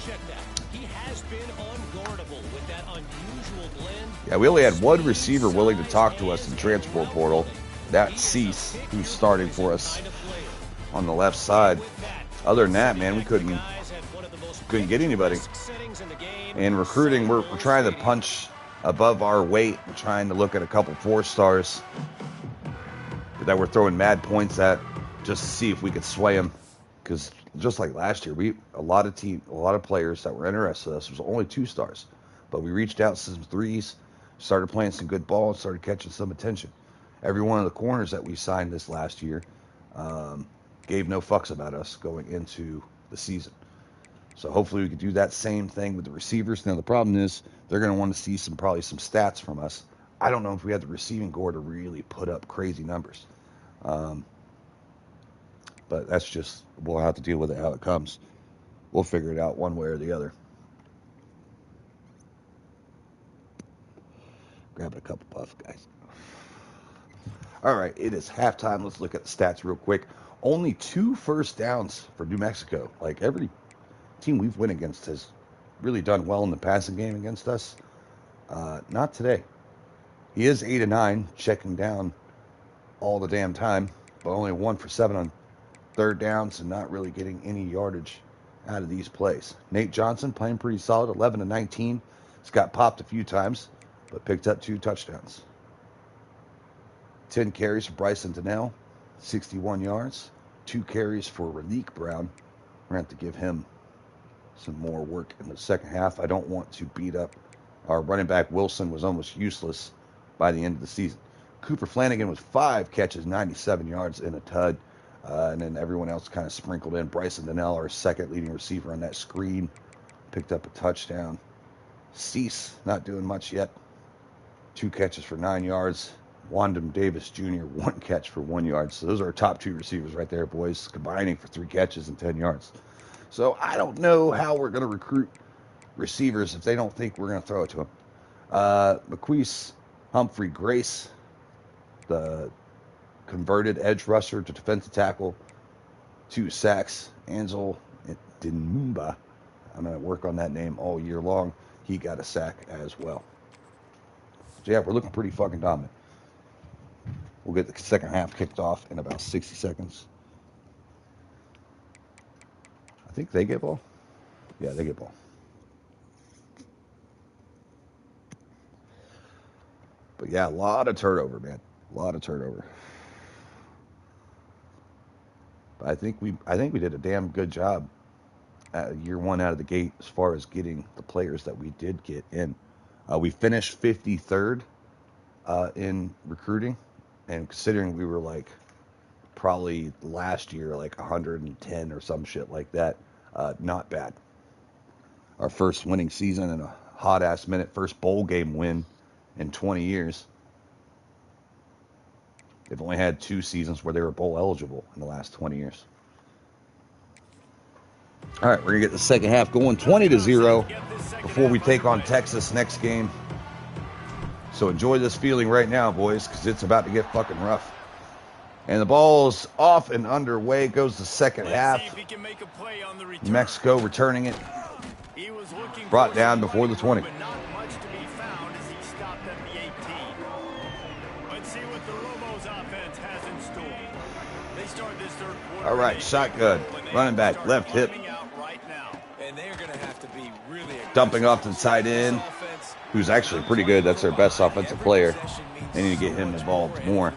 He has been unguardable with that unusual blend. Yeah, we only had one receiver willing to talk to us in transfer portal. That's Cease, who's starting for us on the left side. Other than that, man, we couldn't get anybody. In recruiting, we're trying to punch above our weight. We're trying to look at a couple 4-stars that we're throwing mad points at just to see if we could sway them. Because just like last year, a lot of players that were interested in us was only 2-stars, but we reached out to some 3s, started playing some good ball, and started catching some attention. Every one of the corners that we signed this last year gave no fucks about us going into the season. So hopefully we could do that same thing with the receivers. Now the problem is they're going to want to see probably some stats from us. I don't know if we have the receiving core to really put up crazy numbers. But that's just, we'll have to deal with it how it comes. We'll figure it out one way or the other. Grabbing a couple puffs, guys. All right, it is halftime. Let's look at the stats real quick. Only 2 first downs for New Mexico. Like every team we've won against has really done well in the passing game against us. Not today. He is 8-9, checking down all the damn time, but only 1 for 7 on third downs and not really getting any yardage out of these plays. Nate Johnson playing pretty solid, 11-19. He's got popped a few times, but picked up 2 touchdowns. 10 carries for Bryson Donnell, 61 yards. 2 carries for Raleek Brown. We're going to have to give him some more work in the second half. I don't want to beat up our running back. Wilson was almost useless by the end of the season. Cooper Flanagan with 5 catches, 97 yards and a tud. And then everyone else kind of sprinkled in. Bryson Donnell, our second leading receiver on that screen, picked up a touchdown. Cease, not doing much yet. 2 catches for 9 yards. Wandam Davis Jr., 1 catch for 1 yard. So those are our top 2 receivers right there, boys, combining for 3 catches and 10 yards. So I don't know how we're going to recruit receivers if they don't think we're going to throw it to them. McQueese Humphrey Grace, the converted edge rusher to defensive tackle, 2 sacks. Angel Dinumba, I'm going to work on that name all year long. He got a sack as well. So yeah, we're looking pretty fucking dominant. We'll get the second half kicked off in about 60 seconds. I think they get ball. Yeah, they get ball. But yeah, a lot of turnover, man. A lot of turnover. But I think we did a damn good job at year 1 out of the gate as far as getting the players that we did get in. We finished 53rd in recruiting, and considering we were like probably last year like 110 or some shit like that, not bad. Our first winning season in a hot ass minute, first bowl game win in 20 years. They've only had 2 seasons where they were bowl eligible in the last 20 years. All right, we're going to get the second half going 20-0 before we take on Texas next game. So enjoy this feeling right now, boys, because it's about to get fucking rough. And the ball's off and underway. Goes the second half. New Mexico returning it. Brought down before the 20. All right, shotgun, running back, left hip. Dumping off to the tight end, who's actually pretty good. That's their best offensive player. They need to get him involved more.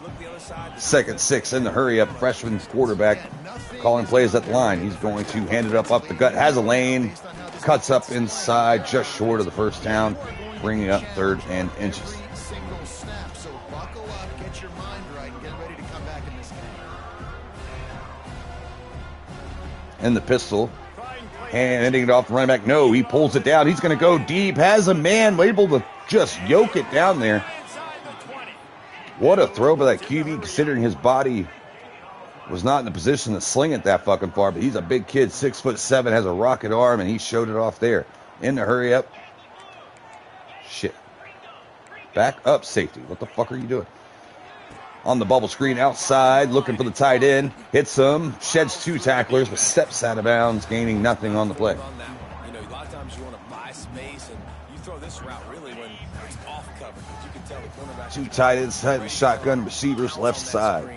2nd 6 in the hurry up. Freshman quarterback calling plays at the line. He's going to hand it up the gut. Has a lane. Cuts up inside, just short of the first down. Bringing up 3rd and inches. And the pistol. Handing it off the running back. No, he pulls it down. He's going to go deep. Has a man able to just yoke it down there. What a throw by that QB, considering his body Was not in the position to sling it that fucking far, but he's a big kid, 6'7", has a rocket arm, and he showed it off there. In the hurry up. Shit. Back up, safety. What the fuck are you doing? On the bubble screen outside, looking for the tight end. Hits him, sheds 2 tacklers, but steps out of bounds, gaining nothing on the play. You know, a lot of times you want to buy space, and you throw this route really when it's off coverage. You can tell the cornerback. 2 tight ends, shotgun receivers left side.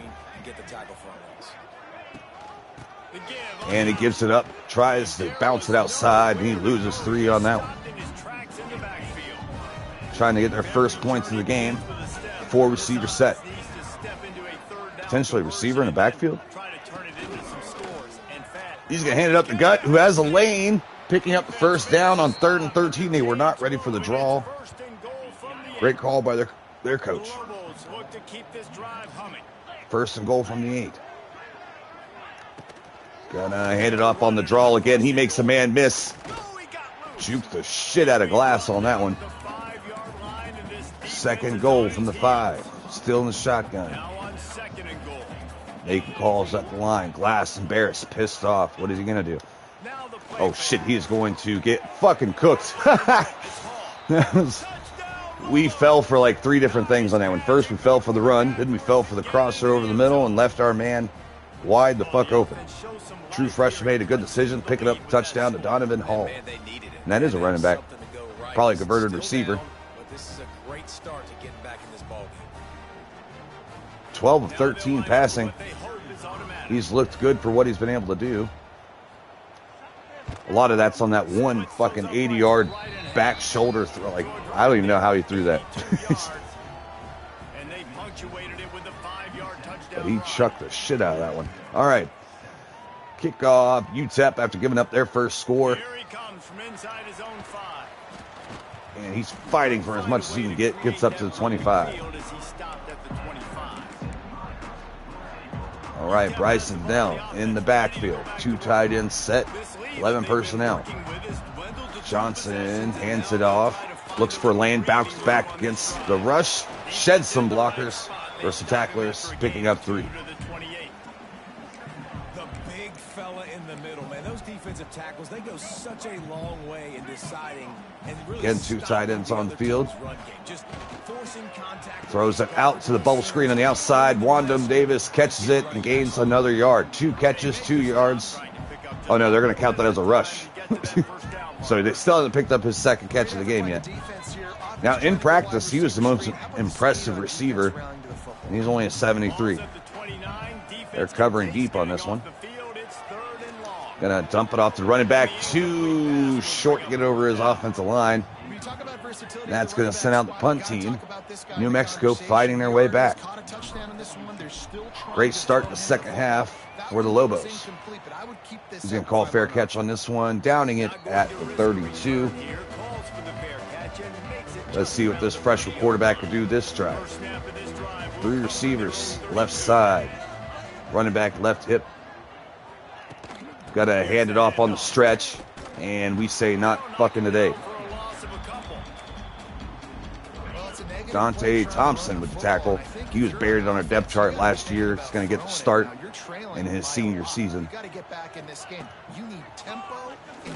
And he gives it up, tries to bounce it outside, and he loses 3 on that one. Trying to get their first points of the game. 4 receiver set. Potentially a receiver in the backfield. He's going to hand it up to Gut, who has a lane, picking up the first down on 3rd and 13. They were not ready for the draw. Great call by their coach. 1st and goal from the 8. Gonna hand it off on the draw again. He makes a man miss. Juked the shit out of glass on that one. 2nd goal from the 5. Still in the shotgun. Making calls up the line. Glass embarrassed, pissed off. What is he gonna do? Oh shit, he is going to get fucking cooked. We fell for like 3 different things on that one. First, we fell for the run. Then we fell for the crosser over the middle and left our man wide the fuck open. True freshman made a good decision, picking up the touchdown to Donovan Hall. And that is a running back. Probably a converted receiver. 12 of 13 passing. He's looked good for what he's been able to do. A lot of that's on that one fucking 80-yard back shoulder throw. Like, I don't even know how he threw that. But he chucked the shit out of that one. All right. Kickoff, UTEP after giving up their first score. Here he comes from inside his own 5. And he's fighting for as much as he can get. Gets up to the 25. All right, Bryson Dell in the backfield. 2 tight ends set, 11 personnel. Johnson hands it off. Looks for a lane, bounces back against the rush. Sheds some blockers or some tacklers, picking up 3. Defensive tackles, they go such a long way in deciding and really again 2 tight ends on the field. Throws it out to the bubble screen on the outside. Wandum Davis catches it and gains another yard. 2 catches, 2 yards. Oh no, they're going to count that as a rush. So they still haven't picked up his 2nd catch of the game yet. Now in practice, he was the most impressive receiver, and he's only a 73. They're covering deep on this one. Gonna dump it off to the running back. Too short to get over his offensive line. That's gonna send out the punt team. New Mexico fighting their way back. Great start in the 2nd half for the Lobos. He's gonna call fair catch on this one, downing it at the 32. Let's see what this freshman quarterback can do this drive. 3 receivers, left side. Running back, left hip. Got to hand it off on the stretch, and we say not fucking today. Dante Thompson with the tackle. He was buried on our depth chart last year. He's going to get the start in his senior season.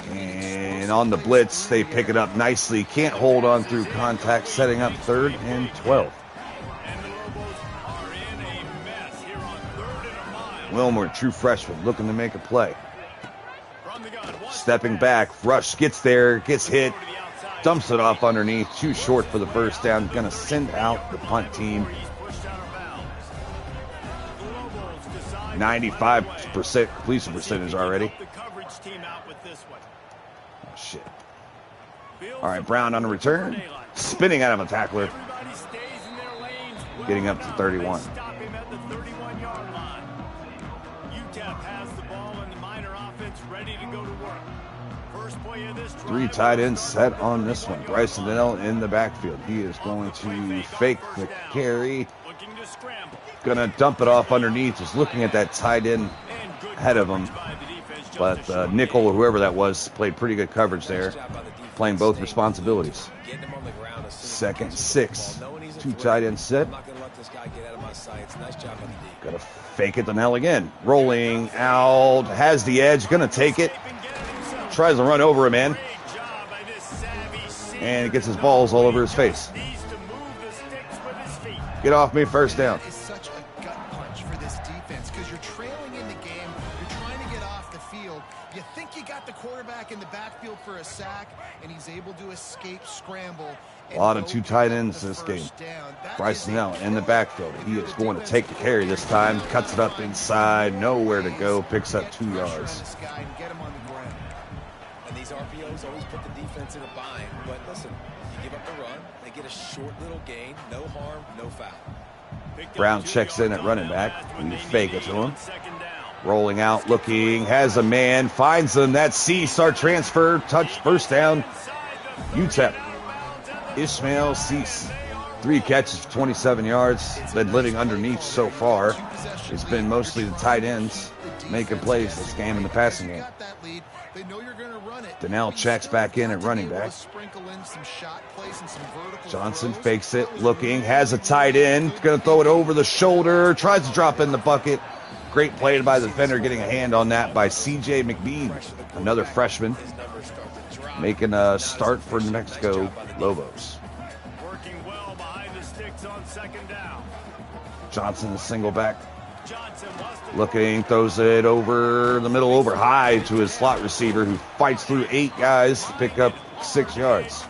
And on the blitz, they pick it up nicely. Can't hold on through contact, setting up 3rd and 12. Wilmer, true freshman, looking to make a play. Stepping back, Rush gets there, gets hit, dumps it off underneath, too short for the first down. Going to send out the punt team. 95% completion percentage already. Oh, shit. All right, Brown on the return, spinning out of a tackler, getting up to 31. Three tight ends set on this one. Bryson Dell in the backfield. He is going to fake the carry. Gonna dump it off underneath. Just looking at that tight end ahead of him. But nickel or whoever that was played pretty good coverage there. Playing both responsibilities. 2nd, 6. Two tight ends set. this guy get out of my sights. Nice job on the D. Gonna fake it to Nell again. Rolling out, has the edge, gonna take it. Tries to run over a man. And he gets his balls all over his face. Get off me, first down. It's such a gut punch for this defense because you're trailing in the game. You're trying to get off the field. You think you got the quarterback in the backfield for a sack, and he's able to escape, scramble. A lot of two tight ends this game. Bryson Nell in the backfield. He is going to take the carry this time. Cuts it up inside. Nowhere to go. Picks up 2 yards. And these RPOs always put the defense in a bind. But listen, you give up the run, they get a short little gain. No harm, no foul. Brown checks in at running back. We fake it to him. Rolling out, looking, has a man, finds him. That's Cease, our transfer, touch, first down. UTEP. Ishmael Cease. 3 catches for 27 yards. Been living underneath so far. It's been mostly the tight ends making plays this game in the passing game. Donnell checks back in at running back. Johnson fakes it, looking, has a tight end, going to throw it over the shoulder, tries to drop in the bucket. Great play by the defender, getting a hand on that by C.J. McBean, another freshman, making a start for New Mexico Lobos. Working well behind the sticks on second down. Johnson, the single back. Looking, throws it over the middle, over high to his slot receiver, who fights through 8 guys to pick up 6 yards.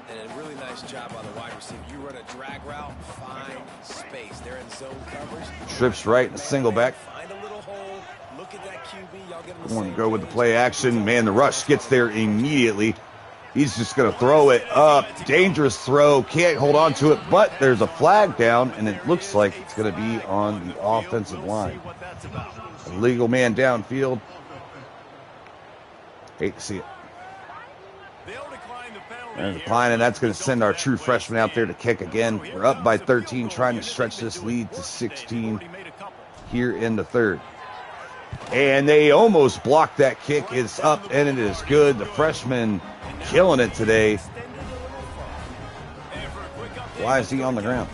And a really nice job on the wide receiver. You run a drag route, find space. They're in zone coverage. Trips right in the single back. Find a little hole. Look at that QB. Y'all get him the Want to same go with the thing. play action. Man, the rush gets there immediately. He's just going to throw it up. Dangerous throw. Can't hold on to it, but there's a flag down, and it looks like it's going to be on the offensive line. Illegal man downfield. Hate to see it. And decline, and that's going to send our true freshman out there to kick again. We're up by 13, trying to stretch this lead to 16 here in the third. And they almost blocked that kick. It's up, and it is good. The freshman killing it today. Why is he on the ground?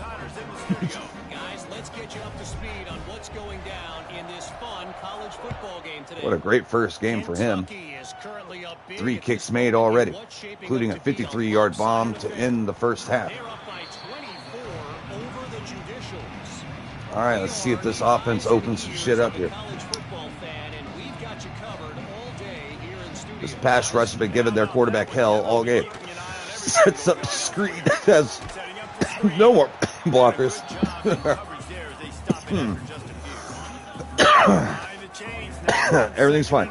Guys, let's get you up to speed on what's going down in this fun college football game today. What a great first game for him. 3 kicks made already, including a 53-yard bomb to end the first half. All right, let's see if this offense opens some shit up here. This pass rush has been giving their quarterback hell all game. Sets up the screen. Has no more blockers. Everything's fine.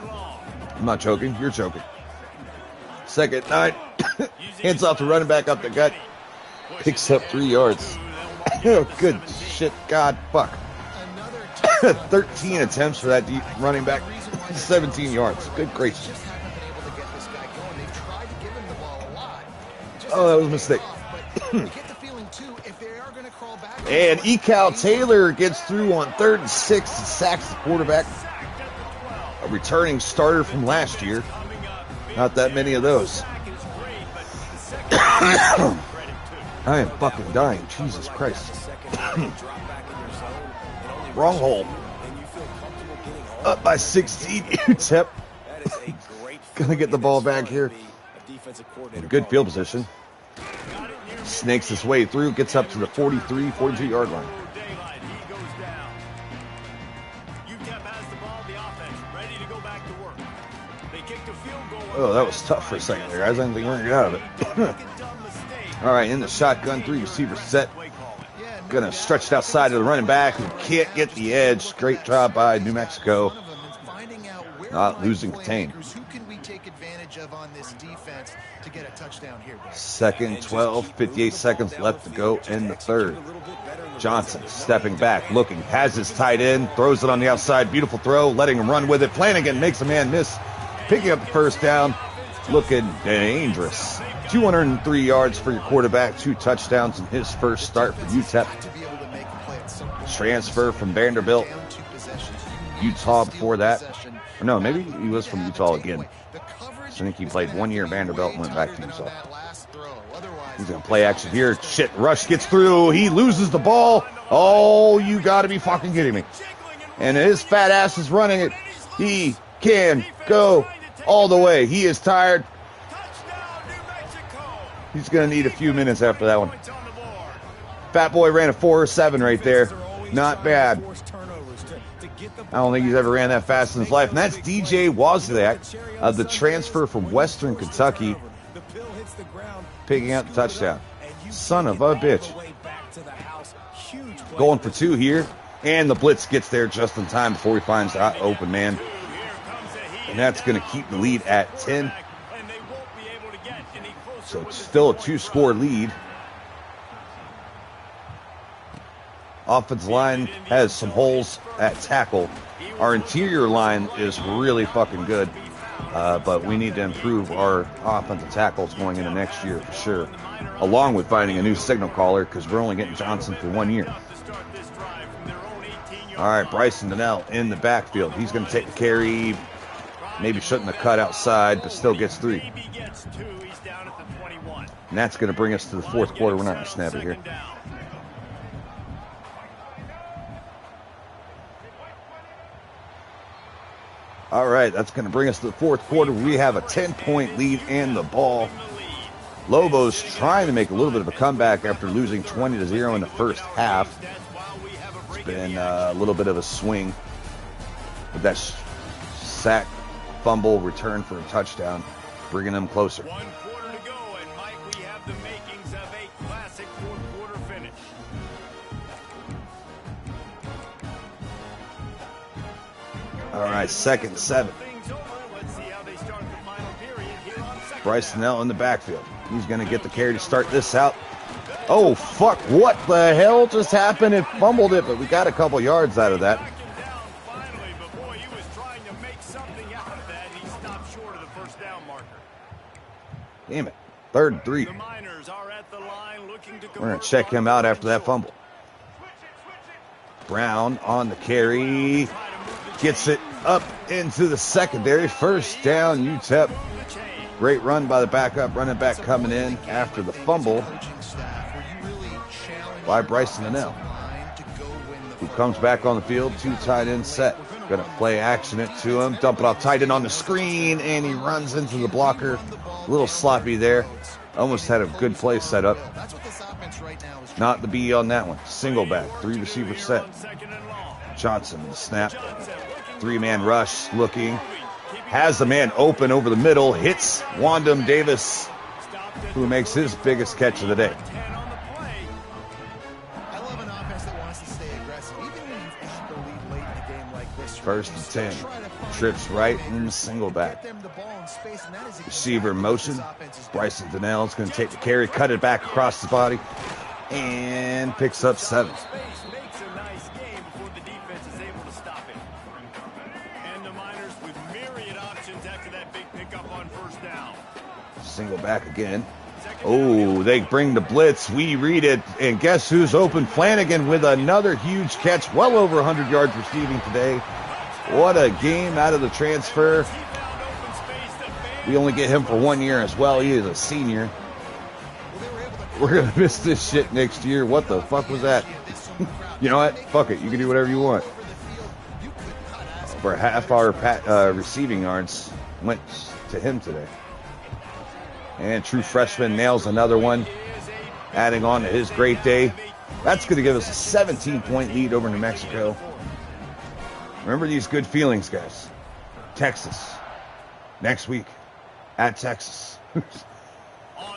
I'm not choking. You're choking. Second 9. Hands off the running back up the gut. Picks up 3 yards. Oh, good shit. God, fuck. 13 attempts for that deep running back. 17 yards. Good gracious. Oh, that was a mistake. And Ecal Taylor gets through on 3rd and 6 and sacks the quarterback. A returning starter from last year. Not that many of those. I am fucking dying. Jesus Christ. Wrong hole. Up by 16. UTEP. Gonna get the ball back here. In a good field position. Snakes his way through. Gets up to the 43, 42-yard line. Oh, that was tough for a second there, guys. I didn't think we were going to get out of it. All right, in the shotgun, 3 receivers set. Going to stretch it outside to the running back who can't get the edge. Great job by New Mexico. Not losing contain. Second 12, 58 seconds left to go in the third. Johnson stepping back, looking, has his tight end, throws it on the outside. Beautiful throw, letting him run with it. Flanagan makes a man miss. Picking up the first down, looking dangerous. 203 yards for your quarterback, 2 touchdowns in his first start for UTEP. Transfer from Vanderbilt. Utah before that. Or no, maybe he was from Utah again. I think he played 1 year at Vanderbilt and went back to Utah. He's going to play action here. Shit, Rush gets through. He loses the ball. Oh, you got to be fucking kidding me. And his fat ass is running it. He can go all the way. He is tired. He's going to need a few minutes after that one. Fat boy ran a 4.7 right there. Not bad. I don't think he's ever ran that fast in his life. And that's DJ Wozniak, the transfer from Western Kentucky, picking up the touchdown. Son of a bitch. Going for 2 here. And the blitz gets there just in time before he finds the open man. And that's going to keep the lead at 10. So it's still a 2-score lead. Offensive line has some holes at tackle. Our interior line is really fucking good. But we need to improve our offensive tackles going into next year for sure. Along with finding a new signal caller because we're only getting Johnson for 1 year. All right, Bryson Donnell in the backfield. He's going to take the carry. Maybe shouldn't have cut outside, but still gets 3. And that's going to bring us to the fourth quarter. We're not going to snap it here. All right, that's going to bring us to the fourth quarter. We have a 10-point lead and the ball. Lobos trying to make a little bit of a comeback after losing 20-0 in the first half. It's been a little bit of a swing with that sack, fumble, return for a touchdown, bringing them closer. 1 quarter to go, and Mike, we have the makings of a classic fourth quarter finish. All right, 2nd and 7. Bryce Snell in the backfield. He's going to get the carry to start this out. Oh, fuck. What the hell just happened? It fumbled it, but we got a couple yards out of that. Damn it. 3rd and 3. We're going to check him out after that fumble. Brown on the carry. Gets it up into the secondary. First down, UTEP. Great run by the backup running back coming in after the fumble by Bryson Donnell, who comes back on the field. 2 tight end set. Going to play action it to him. Dump it off tight end on the screen, and he runs into the blocker. A little sloppy there. Almost had a good play set up. Not the B on that one. Single back. 3 receiver set. Johnson, the snap. 3-man rush looking. Has the man open over the middle. Hits Wandum Davis, who makes his biggest catch of the day. First and 10. Trips right and single back. Receiver in motion. Bryson Donnell is going to take the carry, cut it back across the body, and picks up 7. Single back again. Oh, they bring the blitz. We read it. And guess who's open? Flanagan with another huge catch. Well over 100 yards receiving today. What a game out of the transfer. We only get him for 1 year as well. He is a senior. We're going to miss this shit next year. What the fuck was that? You know what? Fuck it. You can do whatever you want. For half our receiving yards went to him today. And true freshman nails another one, adding on to his great day. That's going to give us a 17-point lead over New Mexico. Remember these good feelings, guys. Texas. Next week. At Texas.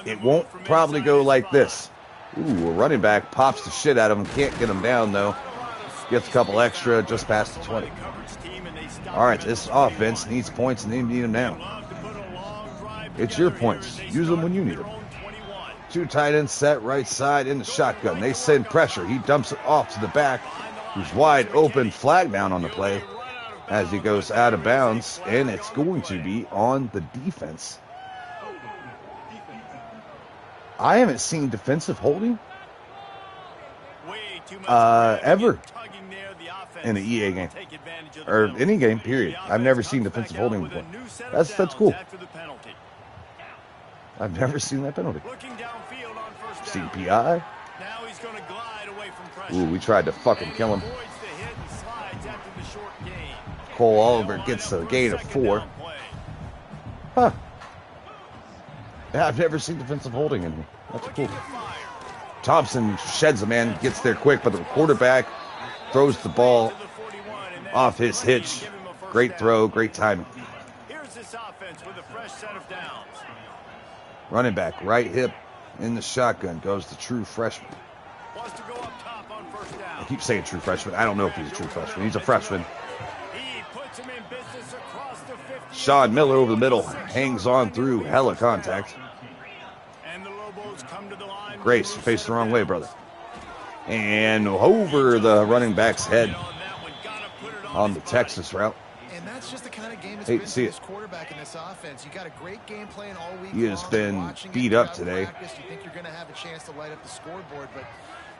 It won't probably go like this. Ooh, a running back pops the shit out of him. Can't get him down, though. Gets a couple extra just past the 20. All right, this offense needs points, and they need them now. It's your points. Use them when you need them. 2 tight ends set right side in the shotgun. They send pressure. He dumps it off to the back, who's wide open. Flag down on the play as he goes out of bounds, and it's going to be on the defense. I haven't seen defensive holding ever in an EA game or any game, period. I've never seen defensive holding before. That's cool. I've never seen that penalty. Looking downfield on first down. CPI. Now he's going to glide away from pressure. Ooh, we tried to fucking kill him. Avoids the hit and slides after the short gain. Cole Oliver gets a gain of 4. Huh. Yeah, I've never seen defensive holding in here. That's cool. Thompson sheds a man, gets there quick, but the quarterback throws the ball off his hitch. Great throw, great timing. Here's this offense with a fresh set of downs. Running back, right hip in the shotgun, goes the true freshman. Wants to go up top on first down. I keep saying true freshman. I don't know if he's a true freshman. He's a freshman. He puts him in business across the 50. Sean Miller over the middle, hangs on through, hella contact. And the Lobos come to the line. Grace, faced the wrong way, brother. And over the running back's head on the Texas route. And that's just the kind of game it's Hate been to see for it. this quarterback in this offense. You got a great game plan all week. He has long. been Watching beat it up throughout today. practice, you think you're going to have a chance to light up the scoreboard, but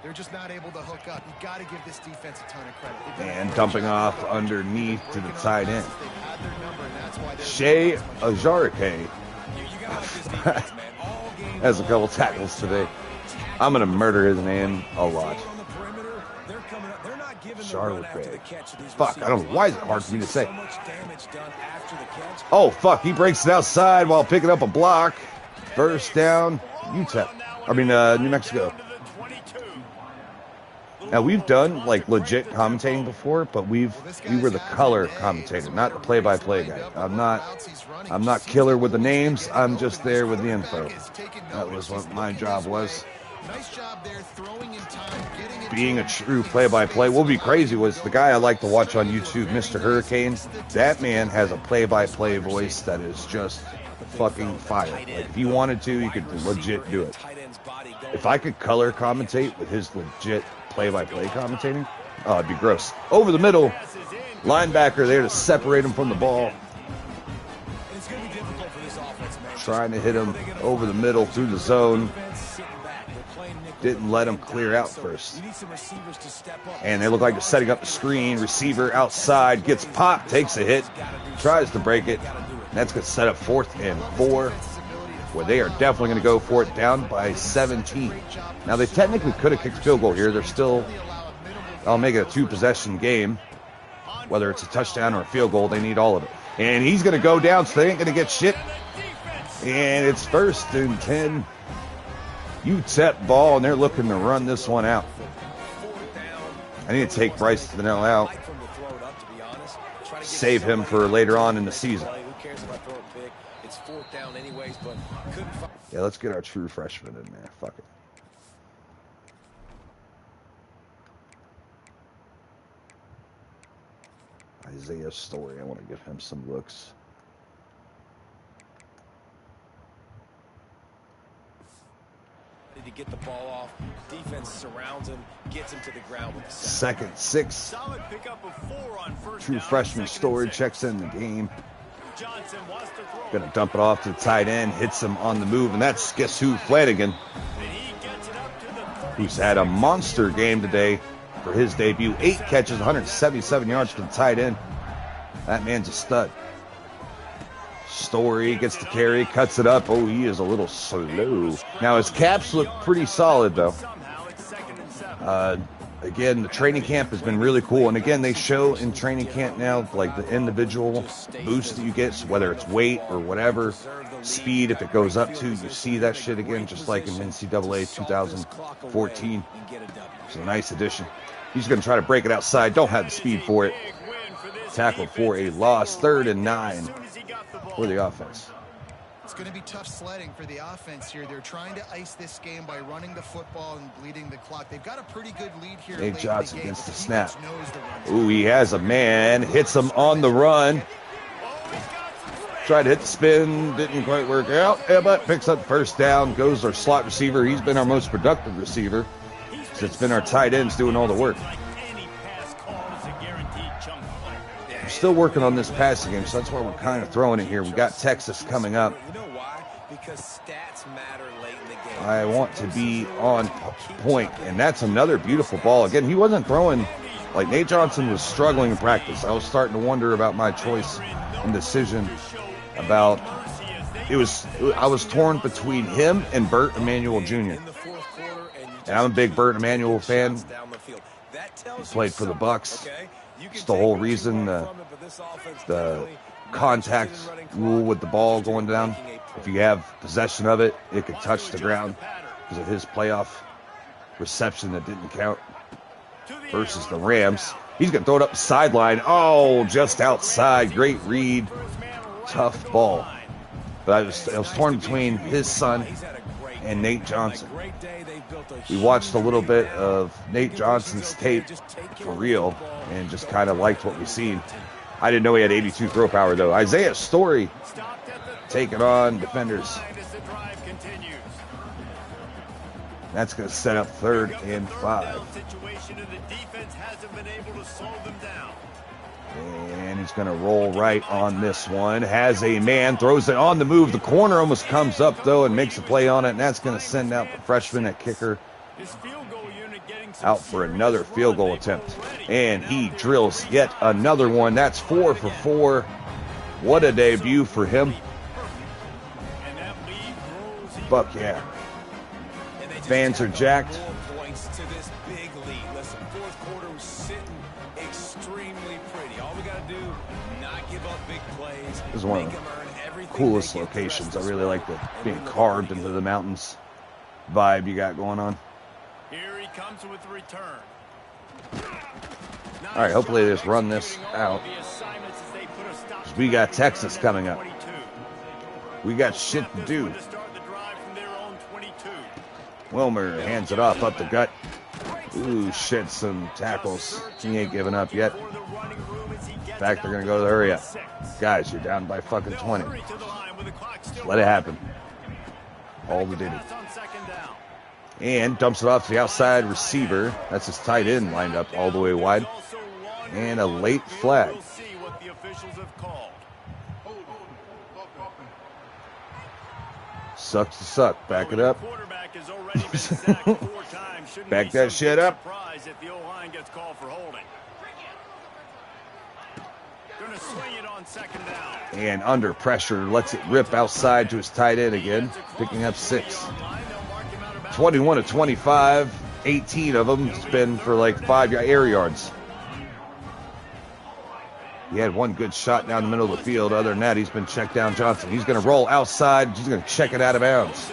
they're just not able to hook up. You got to give this defense a ton of credit. They've done a And great dumping job off underneath to the working on tight end. passes. They've had their number, and that's why they're Shea winning this much. Ajarike has a couple tackles today. I'm going to murder his name a lot. Ajarike. Fuck, I don't know. Why is it hard for me to say? Oh, fuck, he breaks it outside while picking up a block. First down, UTEP. New Mexico. Now, we've done, like, legit commentating before, but we were the color commentator, not the play-by-play guy. I'm not killer with the names. I'm just there with the info. That was what my job was. Nice job there, throwing in time, getting it Being to a true play-by-play. What would be crazy was the guy I like to watch on YouTube, Mr. Hurricane. That man has a play-by-play voice that is just fucking fire. Like, if you wanted to, you could legit do it. If I could color commentate with his legit play-by-play commentating, oh, it'd be gross. Over the middle, linebacker there to separate him from the ball. Trying to hit him over the middle through the zone. Didn't let him clear out first. And they look like they're setting up the screen. Receiver outside, gets popped, takes a hit, tries to break it. That's going to set up 4th and 4, where they are definitely going to go for it, down by 17. Now, they technically could have kicked field goal here. They're still, I'll make it a 2-possession game. Whether it's a touchdown or a field goal, they need all of it. And he's going to go down, so they ain't going to get shit. And it's 1st and 10. UTEP ball, and they're looking to run this one out. I need to take Bryce Thinnell out. Save him for later on in the season. Yeah, let's get our true freshman in there. Fuck it. Isaiah Story, I want to give him some looks. To get the ball off, defense surrounds him, gets him to the ground with the sack. 2nd, 6. Solid pickup of 4 on first True down. freshman 2nd Story and 6. checks in the game. Johnson wants to throw. Gonna dump it off to the tight end, hits him on the move, and that's, guess who, Flanagan, And he gets it up to the 30. who's had a monster game today for his debut. 8 catches, 177 yards for the tight end. That man's a stud. Story gets the carry, cuts it up. Oh, he is a little slow. Now, his caps look pretty solid, though. Somehow it's 2nd and 7. Again, the training camp has been really cool. And again, they show in training camp now, like the individual boost that you get, so whether it's weight or whatever, speed, if it goes up to, you see that shit again, just like in NCAA 2014. It's a nice addition. He's going to try to break it outside. Don't have the speed for it. Tackled for a loss. 3rd and 9 for the offense. It's going to be tough sledding for the offense here. They're trying to ice this game by running the football and bleeding the clock. They've got a pretty good lead here. Nate late Johnson in the game, gets but the snap. defense knows the run. Ooh, he has a man. Hits him on the run. Tried to hit the spin. Didn't quite work out. But picks up first down. Goes our slot receiver. He's been our most productive receiver. So it's been our tight ends doing all the work. We're still working on this passing game, so that's why we're kind of throwing it here. We got Texas coming up. You know why? Because stats matter late in the game. I want to be on point, and that's another beautiful ball. Again, he wasn't throwing, like Nate Johnson was struggling in practice. I was starting to wonder about my choice and decision about I was torn between him and Burt Emanuel Jr. And I'm a big Burt Emanuel fan. He played for the Bucks. It's the whole reason the contact rule with the ball going down. If you have possession of it, it could touch the ground because of his playoff reception that didn't count versus the Rams. He's going to throw it up the sideline. Oh, just outside. Great read. Tough ball. But I was torn between his son and Nate Johnson. We watched a little bit of Nate Johnson's tape for real and just kind of liked what we seen. I didn't know he had 82 throw power, though. Isaiah Story taking on defenders. That's going to set up 3rd and 5. And he's going to roll right on this one. Has a man, throws it on the move. The corner almost comes up, though, and makes a play on it. And that's going to send out the freshman at kicker out for another field goal attempt. And he drills yet another one. That's 4 for 4. What a debut for him. Buck, yeah. Fans are jacked. This is one of the coolest locations. I really like the being carved into the mountains vibe you got going on. Here he comes with the return. All right, hopefully they just run this out. We got Texas coming up. We got shit to do. Wilmer hands it off up the gut. Ooh, shit, some tackles. He ain't giving up yet. In fact, they're going to go to the hurry up. Guys, you're down by fucking 20. Let it happen. All the did it. And dumps it off to the outside receiver. That's his tight end lined up all the way wide. And a late flag. Sucks to suck. Back it up. Back that shit up. And under pressure, lets it rip outside to his tight end again, picking up 6. 21 to 25, 18 of them. It's been for like 5 air yards. He had one good shot down the middle of the field. Other than that, he's been checked down. Johnson. He's going to roll outside. He's going to check it out of bounds.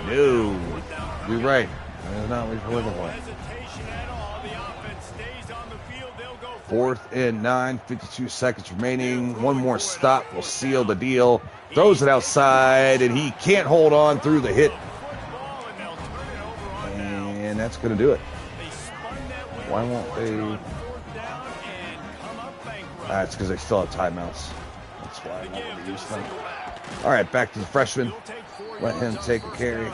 No, you're right. That's not what you're looking for. 4th and 9, 52 seconds remaining. One more stop will seal the deal. Throws it outside, and he can't hold on through the hit. And that's going to do it. Why won't they? That's because they still have timeouts. That's why I'm not going to use them. All right, back to the freshman. Let him take a carry.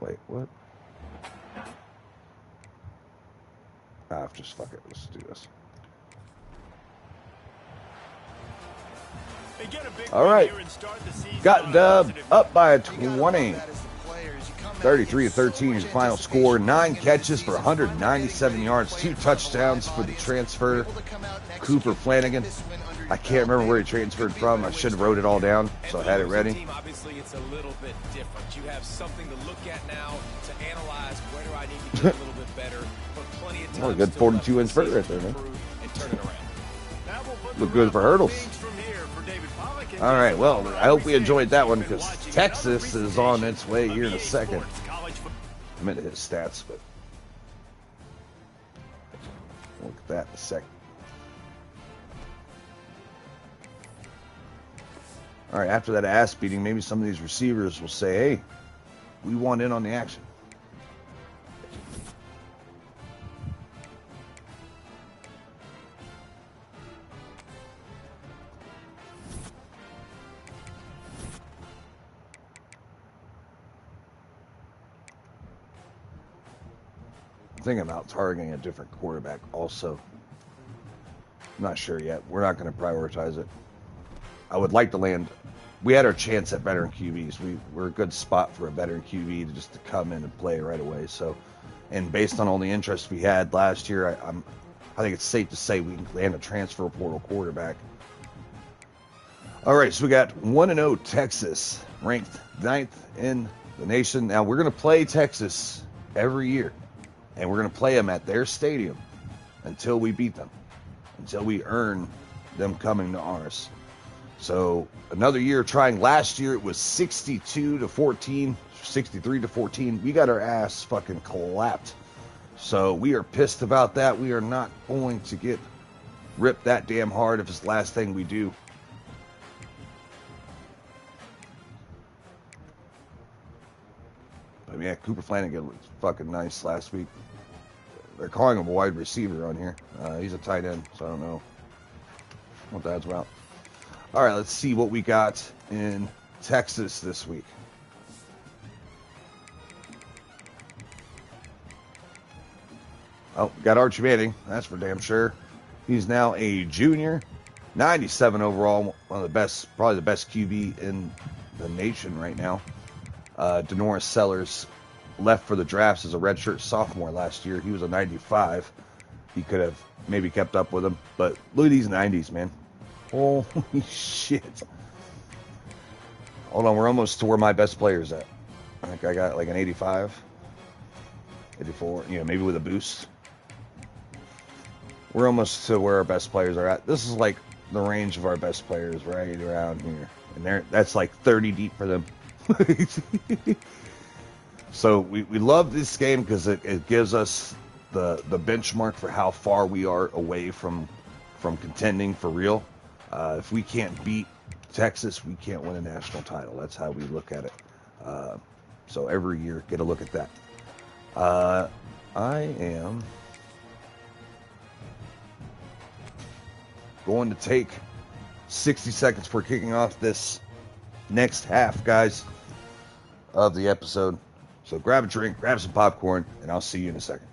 Wait, what? Just fuck it. Let's do this. All right. Got Dub up by 20. 33-13 is the final score. 9 catches for 197 yards. 2 touchdowns for the transfer, Cooper Flanagan. I can't remember where he transferred from. I should have wrote it all down, so I had it ready. Obviously, it's a little bit different. You have something to look at now to analyze where do I need to get a little bit better. But plenty of time. Well, a good 42-inch vert right there, man. Look good for hurdles. All right, well, I hope we enjoyed that one because Texas is on its way here in a second. I meant to hit stats, but we'll look at that in a second. All right, after that ass beating, maybe some of these receivers will say, hey, we want in on the action. Thinking about targeting a different quarterback also. I'm not sure yet. We're not going to prioritize it. I would like to land. We had our chance at veteran QBs. We're a good spot for a veteran QB to come in and play right away. So, and based on all the interest we had last year, I think it's safe to say we can land a transfer portal quarterback. All right, so we got 1-0 Texas, ranked 9th in the nation. Now, we're going to play Texas every year, and we're going to play them at their stadium until we beat them, until we earn them coming to ours. So another year trying. Last year it was 62-14, 63-14. We got our ass fucking clapped. So we are pissed about that. We are not going to get ripped that damn hard if it's the last thing we do. But yeah, Cooper Flanagan was fucking nice last week. They're calling him a wide receiver on here. He's a tight end, so I don't know what that's about. All right, let's see what we got in Texas this week. Oh, got Archie Manning. That's for damn sure. He's now a junior, 97 overall, one of the best, probably the best QB in the nation right now. Denoris Sellers left for the drafts as a redshirt sophomore last year. He was a 95. He could have maybe kept up with him, but look at these 90s, man. Holy shit. Hold on, we're almost to where my best player's at. I think I got like an 85, 84, maybe with a boost. We're almost to where our best players are at. This is like the range of our best players right around here. And that's like 30 deep for them. So we love this game because it gives us the benchmark for how far we are away from contending for real. If we can't beat Texas, we can't win a national title. That's how we look at it. So every year, get a look at that. I am going to take 60 seconds for kicking off this next half, guys, of the episode. So grab a drink, grab some popcorn, and I'll see you in a second.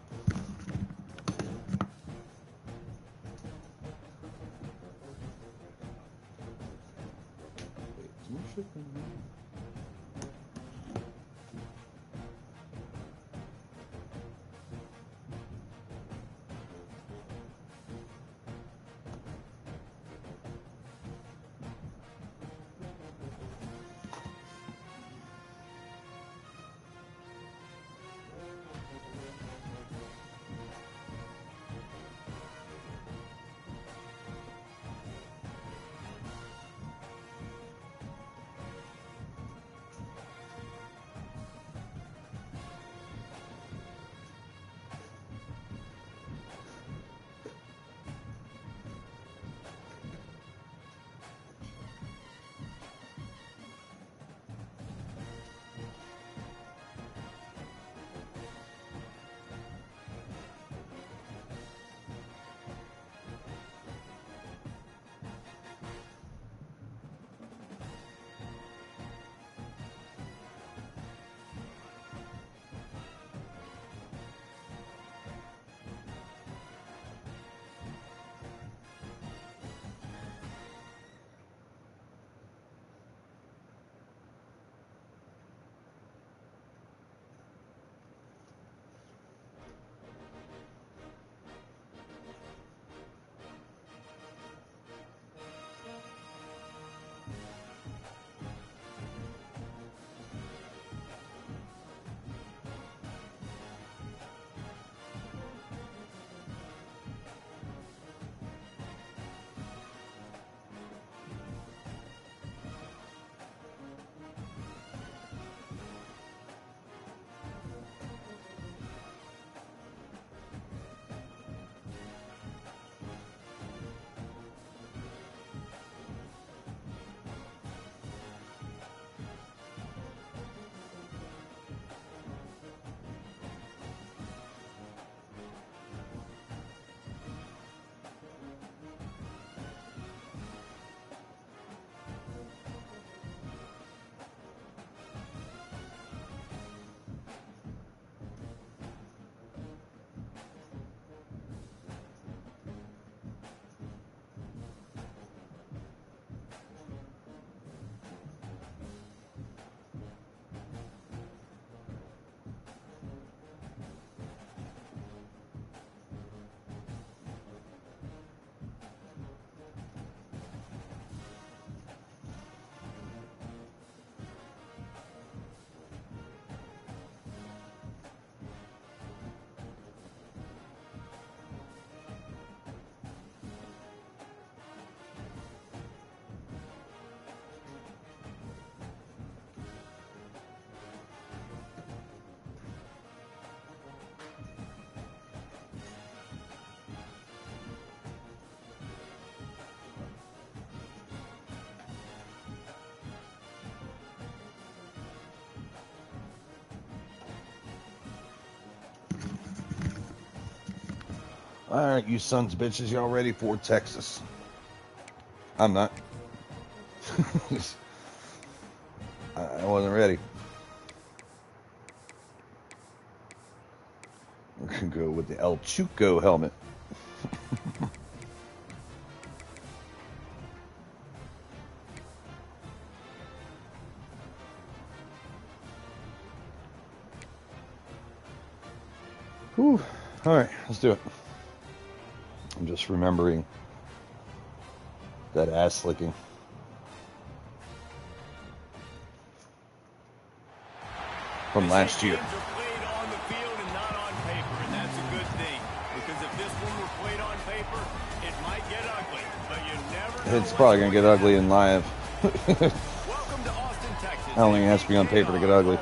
All right, you sons of bitches, y'all ready for Texas? I'm not. I wasn't ready. We're going to go with the El Chuco helmet. Whew. All right, let's do it. I'm just remembering that ass licking. From last year. Games are played on the field and not on paper, and that's a good thing. Because if this one were played on paper, it might get ugly, but you never know. It's probably going to get ugly in live. Welcome to Austin, Texas. I don't think it has to be on paper to get ugly.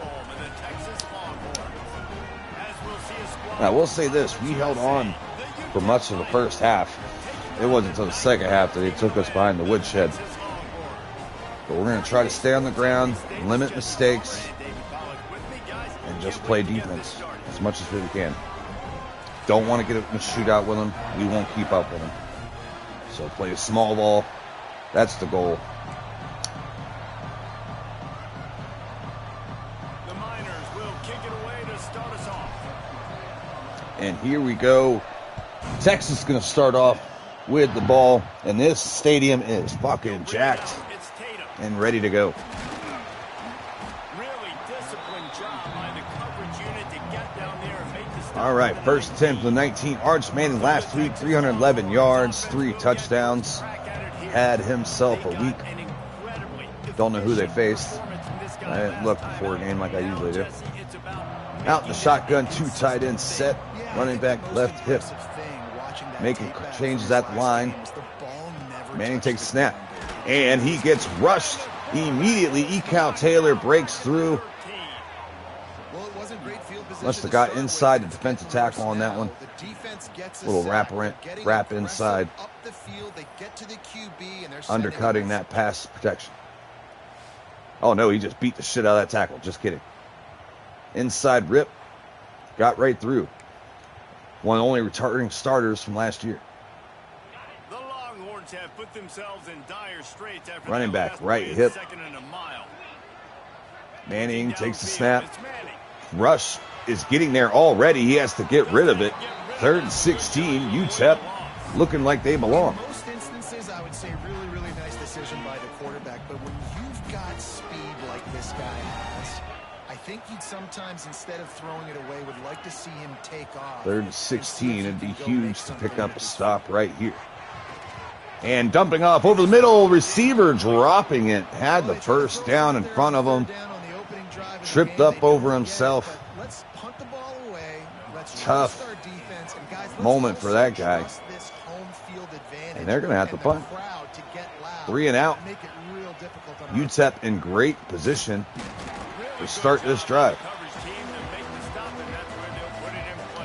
I will say this, we held on for much of the first half. It wasn't until the second half that they took us behind the woodshed. But we're going to try to stay on the ground, limit mistakes, and just play defense as much as we can. Don't want to get in a shootout with them. We won't keep up with them. So play a small ball. That's the goal. The Miners will kick it away to start us off. And here we go. Texas is going to start off with the ball. And this stadium is fucking jacked and ready to go. Really disciplined job by the coverage unit to get down there and make the stop. All right, first attempt for 19. Arch Manning last week, 311 yards, 3 touchdowns. Had himself a week. Don't know who they faced. I didn't look before a game like I usually do. Out in the shotgun, 2 tight ends set. Running back left hip. Making changes at the line. Manning takes a snap. And he gets rushed immediately. Ecal Taylor breaks through. Must have got inside the defensive tackle on that one. Little wrap inside. Undercutting that pass protection. Oh no, he just beat the shit out of that tackle. Just kidding. Inside rip. Got right through. One of the only returning starters from last year. The Longhorns have put themselves in dire straits after running back, right hip. Manning takes the snap. Rush is getting there already. He has to get rid of it. 3rd and 16. UTEP looking like they belong. In most instances, I would say really nice decision by the quarterback. But when you've got speed like this guy has, I think you'd sometimes, instead of throwing it away, would like to see him take off. 3rd and 16. It'd be huge to pick up a stop right here. And dumping off over the middle. Receiver dropping it. Had the first down in front of him. Tripped up over himself. Tough moment for that guy. And they're going to have to punt. 3 and out. UTEP in great position to start this drive.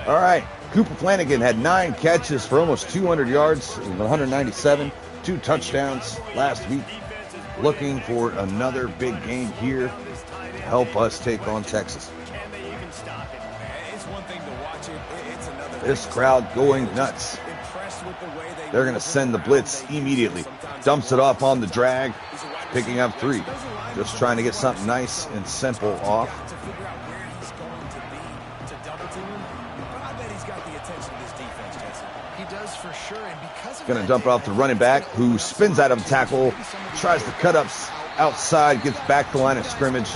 All right. Cooper Flanagan had 9 catches for almost 200 yards, 197, 2 touchdowns last week. Looking for another big game here to help us take on Texas. This crowd going nuts. They're going to send the blitz immediately. Dumps it off on the drag, picking up 3. Just trying to get something nice and simple off. Going to dump it off the running back, who spins out of a tackle, tries to cut up outside, gets back to the line of scrimmage.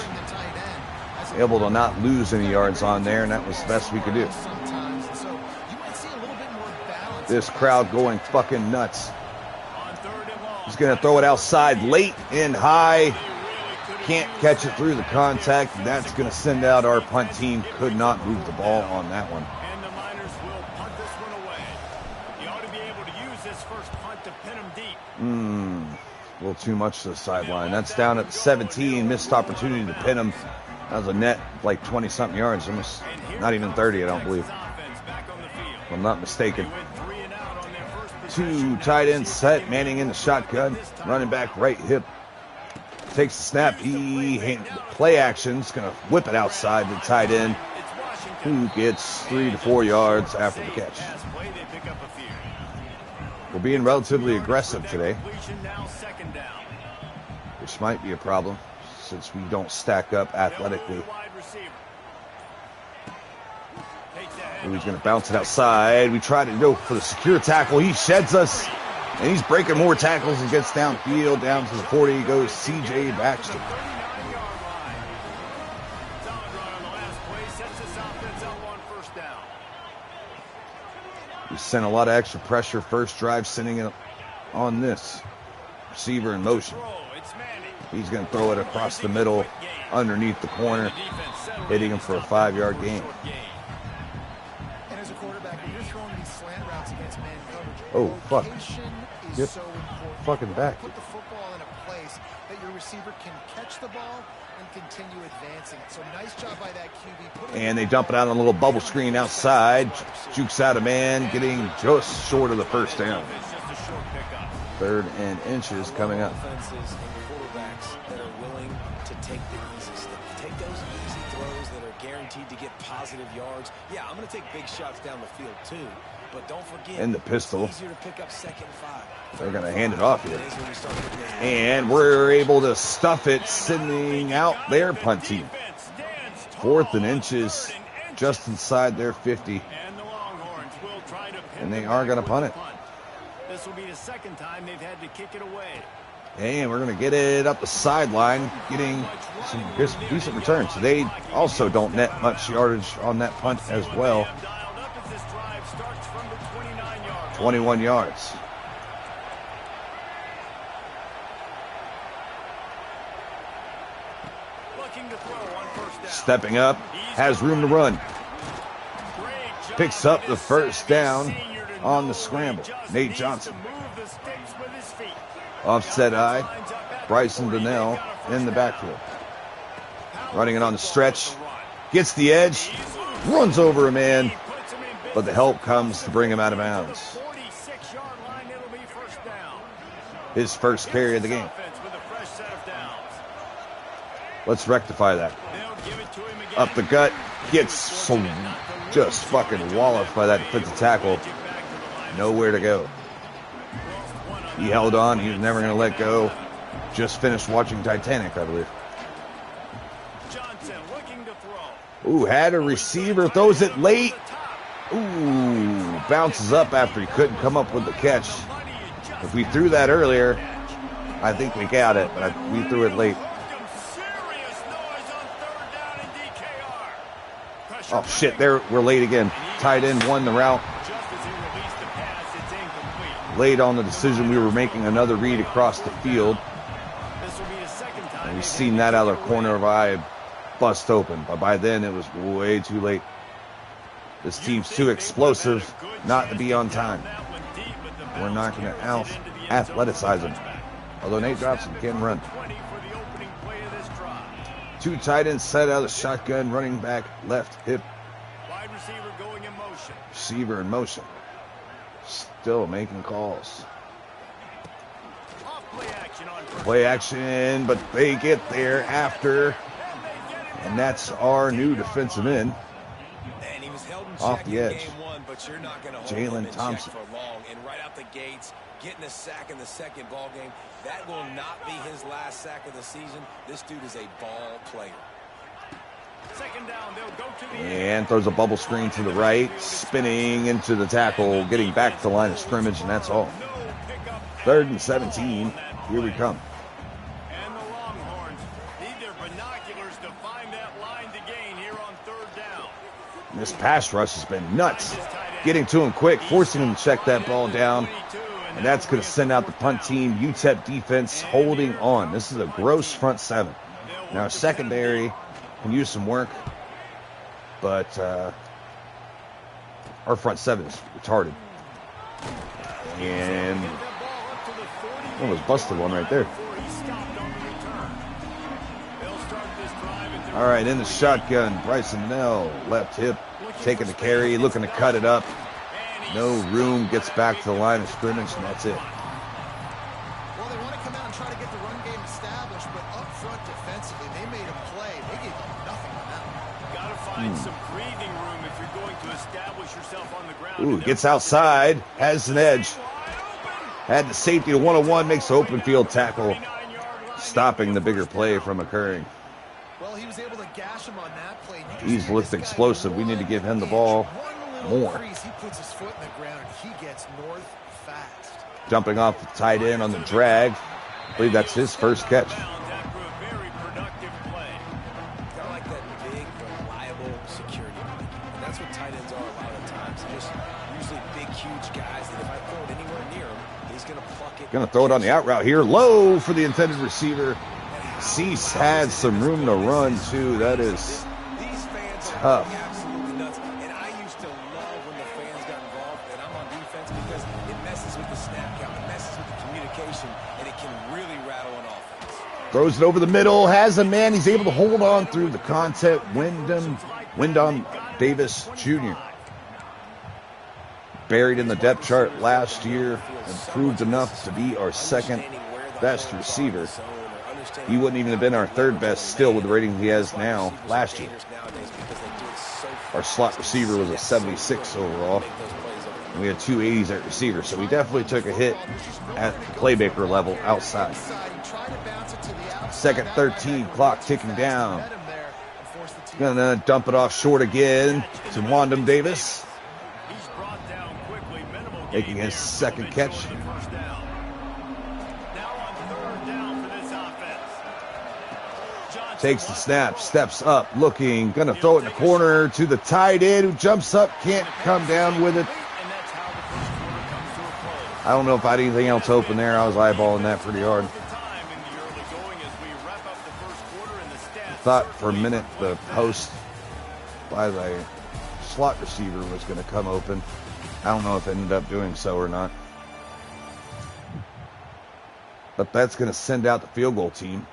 Able to not lose any yards on there, and that was the best we could do. This crowd going fucking nuts. He's going to throw it outside late and high. Can't catch it through the contact. That's going to send out our punt team. Could not move the ball on that one. And the Miners will punt this one away. You ought to be able to use this first punt to pin them deep. A little too much to the sideline. That's down at 17. Missed opportunity to pin him. That was a net like 20-something yards. Almost not even 30, I don't believe. If I'm not mistaken. 2 tight ends set. Manning in the shotgun. Running back right hip. Takes the snap. Play action's going to whip it outside the tight end, who gets 3 to 4 yards after the catch. We're being relatively aggressive today, Now second down. which might be a problem since we don't stack up athletically. Wide receiver. Takes the Ooh, he's going to bounce it outside. We try to go for the secure tackle. He sheds us, and he's breaking more tackles and gets downfield. Down to the 40 goes C.J. Baxter. 39-yard line. Solid run on the last play. Sets this offense up on first down. We sent a lot of extra pressure first drive, sending it on this. Receiver in motion. Throw. It's Manning. He's going to throw it across the middle, underneath the corner, hitting him for a 5-yard gain. And as a quarterback, when you're throwing these slant routes against man coverage, Oh, fuck. location is Get so important. fucking back. Put the football in a place that your receiver can catch the ball and continue advancing it. So nice job by that QB. And they dump it out on a little bubble screen outside. Jukes out a man, getting just short of the first down. It's just a short pickup. 3rd and inches coming up. Offenses and quarterbacks that are willing to take the easy stuff. Take those easy throws that are guaranteed to get positive yards. Yeah, I'm going to take big shots down the field too, but don't forget, And the pistol. it's easier to pick up 2nd and 5. They're going to hand it off here. It is when we start putting this- And we're able to stuff it, sending out their punt team. 4th and inches, just inside their 50. And the Longhorns will try to pin And they the are gonna ball punt with it. the punt. This will be the second time they've had to kick it away. And we're going to get it up the sideline, getting some decent returns. So they also don't net much yardage on that punt as well. Dialed up as this drive starts from the 29-yard line. 21 yards. Looking to throw on first down. Stepping up, has room to run. Great job Picks up by the this first savvy down senior to on know the scramble. he just Nate needs Johnson. to move the sticks with his feet. Offset eye. Lines up at the Bryson 40. Donnell They've got a first in the down. backfield. Running it on the Power stretch. football with the run. Gets the edge. Runs over a man. He puts him in business. But the help comes to bring him out of bounds. 46-yard line, it'll be first down. His first carry of the game. Offense with a fresh set of downs. Let's rectify that. They'll give it to him again. Up the gut. Gets so just fucking walloped by that defensive tackle. Nowhere to go. He held on. He was never going to let go. Just finished watching Titanic, I believe. Johnson looking to throw. Ooh, had a receiver. Throws it late. Ooh, bounces up after he couldn't come up with the catch. If we threw that earlier, I think we got it, but we threw it late. Serious noise on third down in DKR. Pressure Oh, shit, we're late again. Tight end won the route. just as he released the pass, it's incomplete. Late on the decision, we were making another read across the field. This will be the second time. And we've they've seen had that to out of kick the it corner away. of our eye bust open. But by then, it was way too late. This team's too explosive not to be on time. We're not going to out-athletize them. Although Nate Johnson can run. 20 for the opening play of this drive. 2 tight ends set out of shotgun, running back, left hip, Wide receiver going in motion. receiver in motion. Still making calls. Off play action on first Play down. action, but they get there after. And that's our new defensive end. And he was held in Off check the in edge. game 1, but you're not going to hold Jalen him in Thompson. check for long. And right out the gates, getting a sack in the second ball game, that will not be his last sack of the season. This dude is a ball player. Second down, they'll go to the end. And throws a bubble screen to the right, spinning into the tackle, getting back to the line of scrimmage, and that's all. No pickup. 3rd and 17. Here we come. And the Longhorns need their binoculars to find that line to gain here on third down. This pass rush has been nuts. Getting to him quick, forcing him to check that ball down. And that's going to send out the punt team. UTEP defense holding on. This is a gross front 7. Now, secondary can use some work, but our front 7 is retarded. And almost busted one right there. All right, in the shotgun, Bryson Donnell, left hip, taking the carry, looking to cut it up. No room, gets back to the line of scrimmage, and that's it. Well, they want to come out and try to get the run game established, but up front defensively, they made a play. They gave them nothing on that one. Got to find some breathing room if you're going to establish yourself on the ground. Ooh, gets outside, has an edge. Had the safety to 101, makes the open field tackle, stopping the bigger play from occurring. Well, he was able to gash him on that play. He's looked explosive. We need to give him the ball more. He puts his foot in the ground and he gets north fast. Jumping off the tight end on the drag. I believe that's his first catch. Kind of like that big, reliable security blanket. And that's what tight ends are a lot of the times. Just usually big, huge guys that if I throw it anywhere near him, he's going to pluck it. Going to throw it on the out route here. Low for the intended receiver. Cease had some room to run, too. That is tough. Absolutely nuts. And I used to love when the fans got involved, and I'm on defense because it messes with the snap count, it messes with the communication, and it can really rattle an offense. Throws it over the middle, has a man. He's able to hold on through the contact. Wyndham Davis Jr. Buried in the depth chart last year, improved enough to be our second best receiver. He wouldn't even have been our third best still with the rating he has now last year. Our slot receiver was a 76 overall. And we had 2 80s at receiver, so we definitely took a hit at the playmaker level outside. Second 13, clock ticking down. Gonna dump it off short again to Wyndham Davis. Making his second catch. Takes the snap, steps up, looking, gonna throw it in the corner to the tight end who jumps up, can't come down with it. I don't know if I had anything else open there. I was eyeballing that pretty hard. I thought for a minute the post by the slot receiver was gonna come open. I don't know if it ended up doing so or not. But that's gonna send out the field goal team.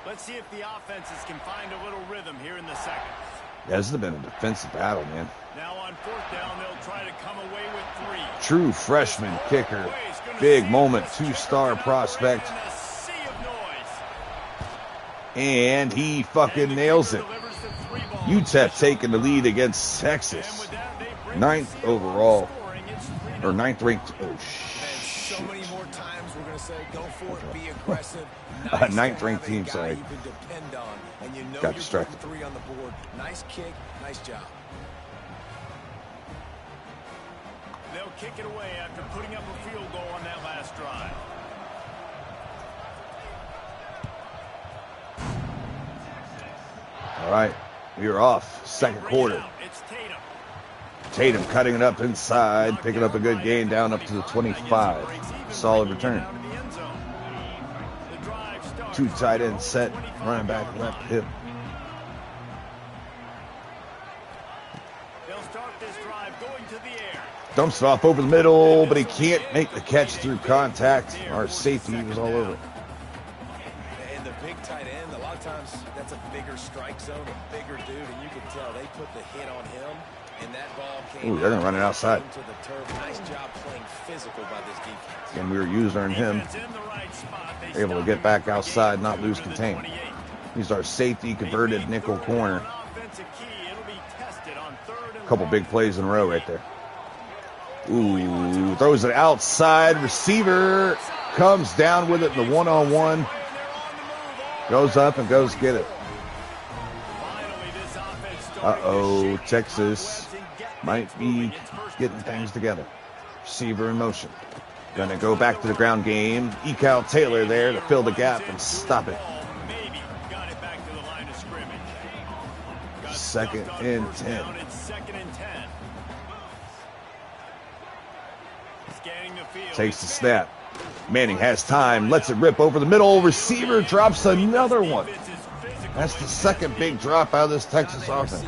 Let's see if the offenses can find a little rhythm here in the second. Yeah, this has been a defensive battle, man. Now on fourth down, they'll try to come away with 3. True freshman kicker. Big moment, 2-star prospect. And he fucking nails it. UTEP taking the lead against Texas. 9th overall. Or 9th ranked. Oh, shit. So many more times we're going to say, go for it, be aggressive. 9th ranked team, sorry. You can depend on, and you know Got distracted. 3 on the board. Nice kick, nice job. They'll kick it away after putting up a field goal on that last drive. All right, we are off. Second quarter. It's Tatum. Tatum cutting it up inside, picking up a good gain down up to the 25. Solid return. 2 tight end set, running back left hip. They'll start this drive going to the air. Dumps it off over the middle, but he can't make the catch through contact. Our safety was all over it. And the big tight end, a lot of times that's a bigger strike zone, a bigger dude, and you can tell they put the hit on him, and that ball came. Ooh, they're gonna run it outside. Into the turf. Nice job playing physical by this defense. And we were using him, able to get back outside, not lose contain. He's our safety, converted nickel corner. Couple big plays in a row right there. Ooh, throws it outside. Receiver comes down with it in the one-on-one. Goes up and goes get it. Uh-oh, Texas might be getting things together. Receiver in motion. Gonna go back to the ground game. Eke out Taylor there to fill the gap and stop it. Second and 10. Takes the snap. Manning has time, lets it rip over the middle. Receiver drops another one. That's the second big drop out of this Texas offense.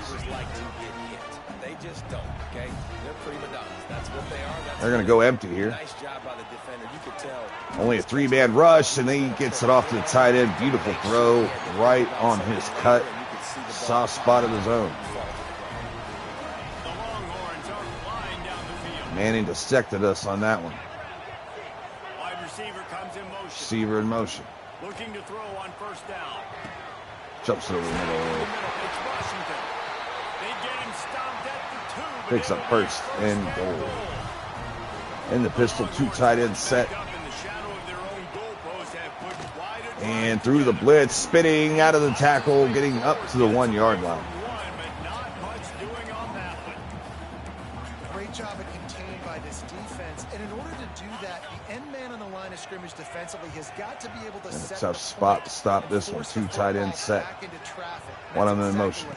They just don't, okay? They're prima donnas. That's what they are. They're going to go empty here. Nice job by the defender. You could tell. Only a 3-man rush, and then he gets it off to the tight end. Beautiful throw right on his cut. Soft spot of his own. Manning dissected us on that one. Receiver in motion. Looking to throw on first down. Jumps over the middle. Picks up first and goal. In the pistol, 2 tight ends set. And through the blitz, spinning out of the tackle, getting up to the 1-yard line. Great job of contained by this defense. And in order to do that, the end man on the line of scrimmage defensively has got to be able to set tough spot to stop this one. 2 tight ends set. One of them in motion.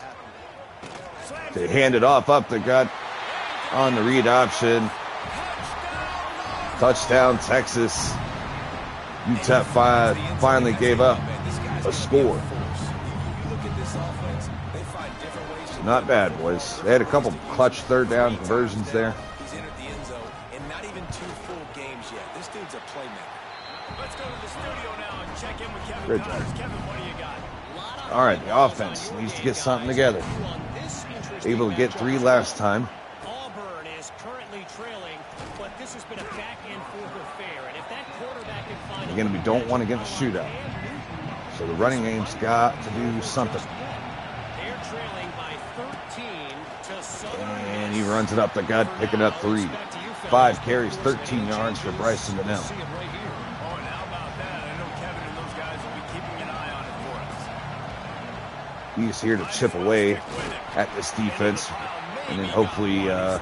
They hand it off up the gut on the read option. Touchdown, Texas. UTEP finally gave up a score. Not bad, boys. They had a couple clutch third down conversions there. He's entered the end zone and not even 2 full games yet. This dude's a playmaker. Let's go to the studio now and check in with Kevin. Great job. Kevin, what do you got? All right, the offense needs to get something together. Able to get 3 last time. Auburn is currently trailing, but this has been a back and forth affair. And if that quarterback can find Again, we don't want to get in a shootout. So the running game's got to do something. They're trailing by 13 to Southern. And he runs it up the gut, picking up 3. 5 carries, 13 yards for Bryson Manell. Oh, and how about that? I know Kevin and those guys will be keeping an eye on it for us. He's here to chip away at this defense. And then hopefully our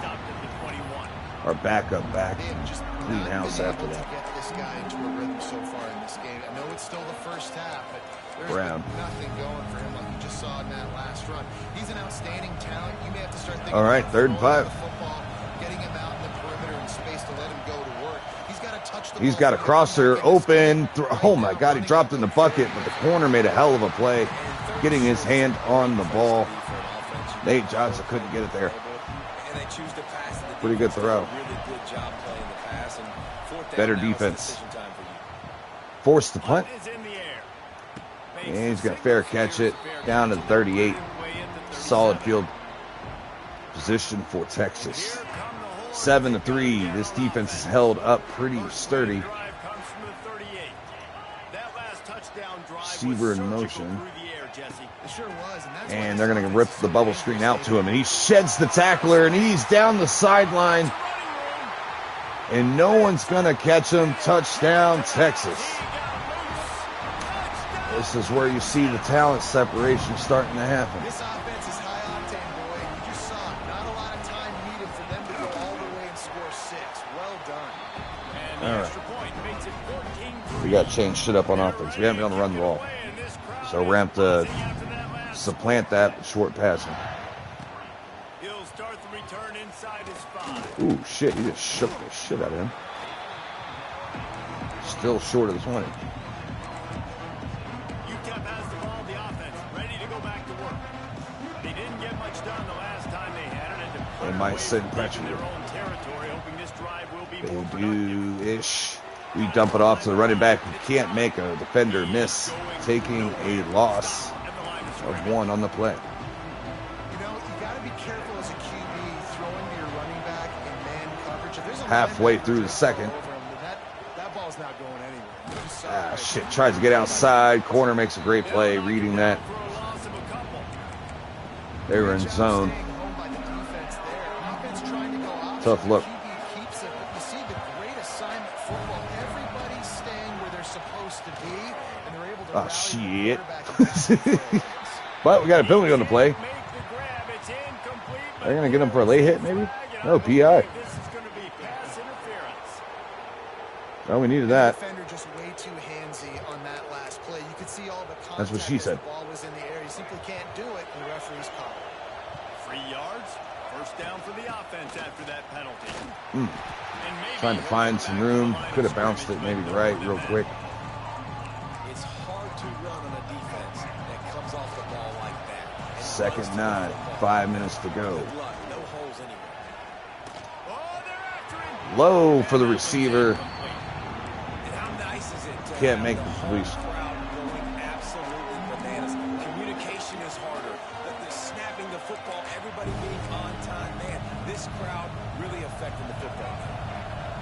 backup back clean house after that. Get this guy into a rhythm so far in this game. I know it's still the first half, but there's Brown. nothing going for him like you just saw in that last run. He's an outstanding talent. You may have to start thinking All right, about 3rd and 5. football, getting him out in the perimeter and space to let him go to work. He's got to touch the He's ball got a from crosser the open. Oh my God, he dropped in the bucket, but the corner made a hell of a play, getting his hand on the ball. Nate Johnson couldn't get it there. And they choose to pass to the Pretty good throw. Really good job playing the pass. And 4th down Better now is defense. decision time for you. Forced the punt. Is in the air. And he's going to fair catch it down to the 38. Solid field position for Texas. 7-3. This defense is held up pretty sturdy. Receiver in motion. It sure was, and that's why And they're going to rip the bubble screen out to him. And he sheds the tackler, and he's down the sideline. And no one's going to catch him. Touchdown, Texas. This is where you see the talent separation starting to happen. this offense is high octane, boy. You just saw it. Not a lot of time needed for them to go all the way and score 6. Well done. And the All right. extra point makes it 14-3. We got to change shit up on offense. We haven't been able to run the ball. So we're going to have to supplant that with short passing. He'll start the return inside his 5. Ooh, shit. He just shook the shit out of him. Still short of the 20. UTEP has the ball, the offense, ready to go back to work. They didn't get much done the last time they had it. And They might send pressure. in their own territory, hoping this drive will be more They productive. do-ish. We dump it off to the running back. We can't make a defender miss, taking a loss of 1 on the play. You know, you got to be careful as a QB throwing to your running back in man coverage. If there's a Halfway linebacker through the second. over him, that ball's not going anywhere. You just saw it Ah, right shit. Tries to get outside. Corner makes a great play, reading that. For a loss of a couple. They were in zone. Staying home by the defense there. Offense trying to go option. Tough look. QB keeps it, but you see the great assignment football. Everybody's staying where they're supposed to be, and they're able to Oh, rally the shit. quarterback and pass. But we got a penalty on the play. Make the grab. It's incomplete, but They're going to get him for a late hit, maybe? No, PI. this is going to be pass interference. Well, we needed that. Defender just way too handsy on that last play. You could see all the contact. That's what she as said. The ball was in the air. You simply can't do it, and the referee's called it. 3 yards. First down for the offense after that penalty. Mm. And maybe Trying to find some room. Could have bounced it maybe right real quick. It's hard to run on a defense that comes off the ball like that. And 2nd runs to 9. the football. 5 minutes to go. Good luck. No holes anywhere. Oh, they're after him. Low for the receiver. And how nice is it to Can't have make the the whole police. crowd going absolutely bananas? Communication is harder. The snapping the football, everybody being on time. Man, this crowd really affecting the football.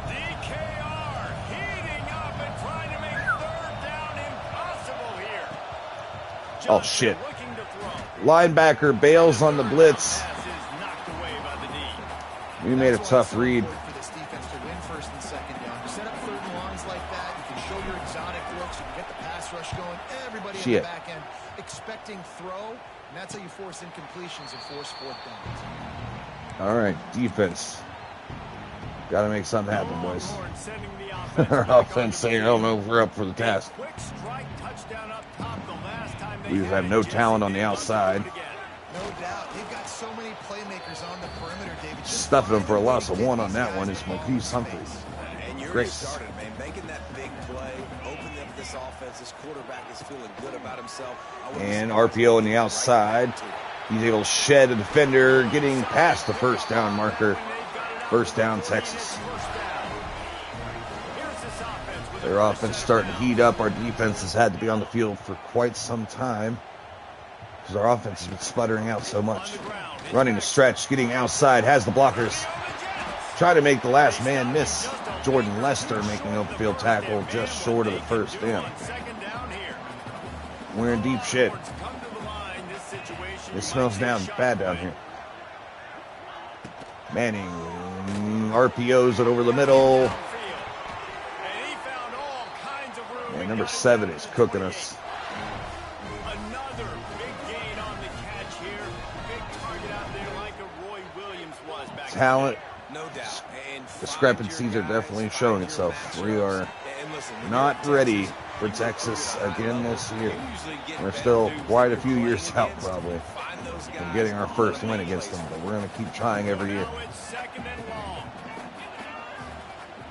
DKR heating up and trying to make 3rd down impossible here. Oh, Johnson shit. looking to throw. Linebacker bails on the blitz. Pass is knocked away by the knee. We made a tough read. For this defense to win 1st and action. You get the pass rush going. Everybody in the back end expecting throw, and that's how you force incompletions and force fourth downs. All right, defense. Got to make something happen, boys. Our offense saying, I don't know if we're up for the task. We just have no talent on the outside. No doubt. They've got so many playmakers on the perimeter, David. Stuffing them for a loss of 1 on that one is Marquise Humphreys. Great. Started, man. Making that big play, opening up this offense. This quarterback is feeling good about himself. And RPO on the outside. He's able to shed a defender, getting past the first down marker. First down, Texas. Their offense starting to heat up. Our defense has had to be on the field for quite some time because our offense has been sputtering out so much. Running the stretch, getting outside, has the blockers. Try to make the last man miss. Jordan Lester making a field tackle just short of the first down. We're in deep shit. It smells bad down here. Manning RPOs it over the middle. And number 7 is cooking us. Another big gain on the catch here. Big target out there like a Roy Williams was back. Talent. No doubt. Discrepancies are definitely showing itself. We are not ready for Texas again this year. We're still quite a few years out probably from getting our first win against them, but we're going to keep trying every year.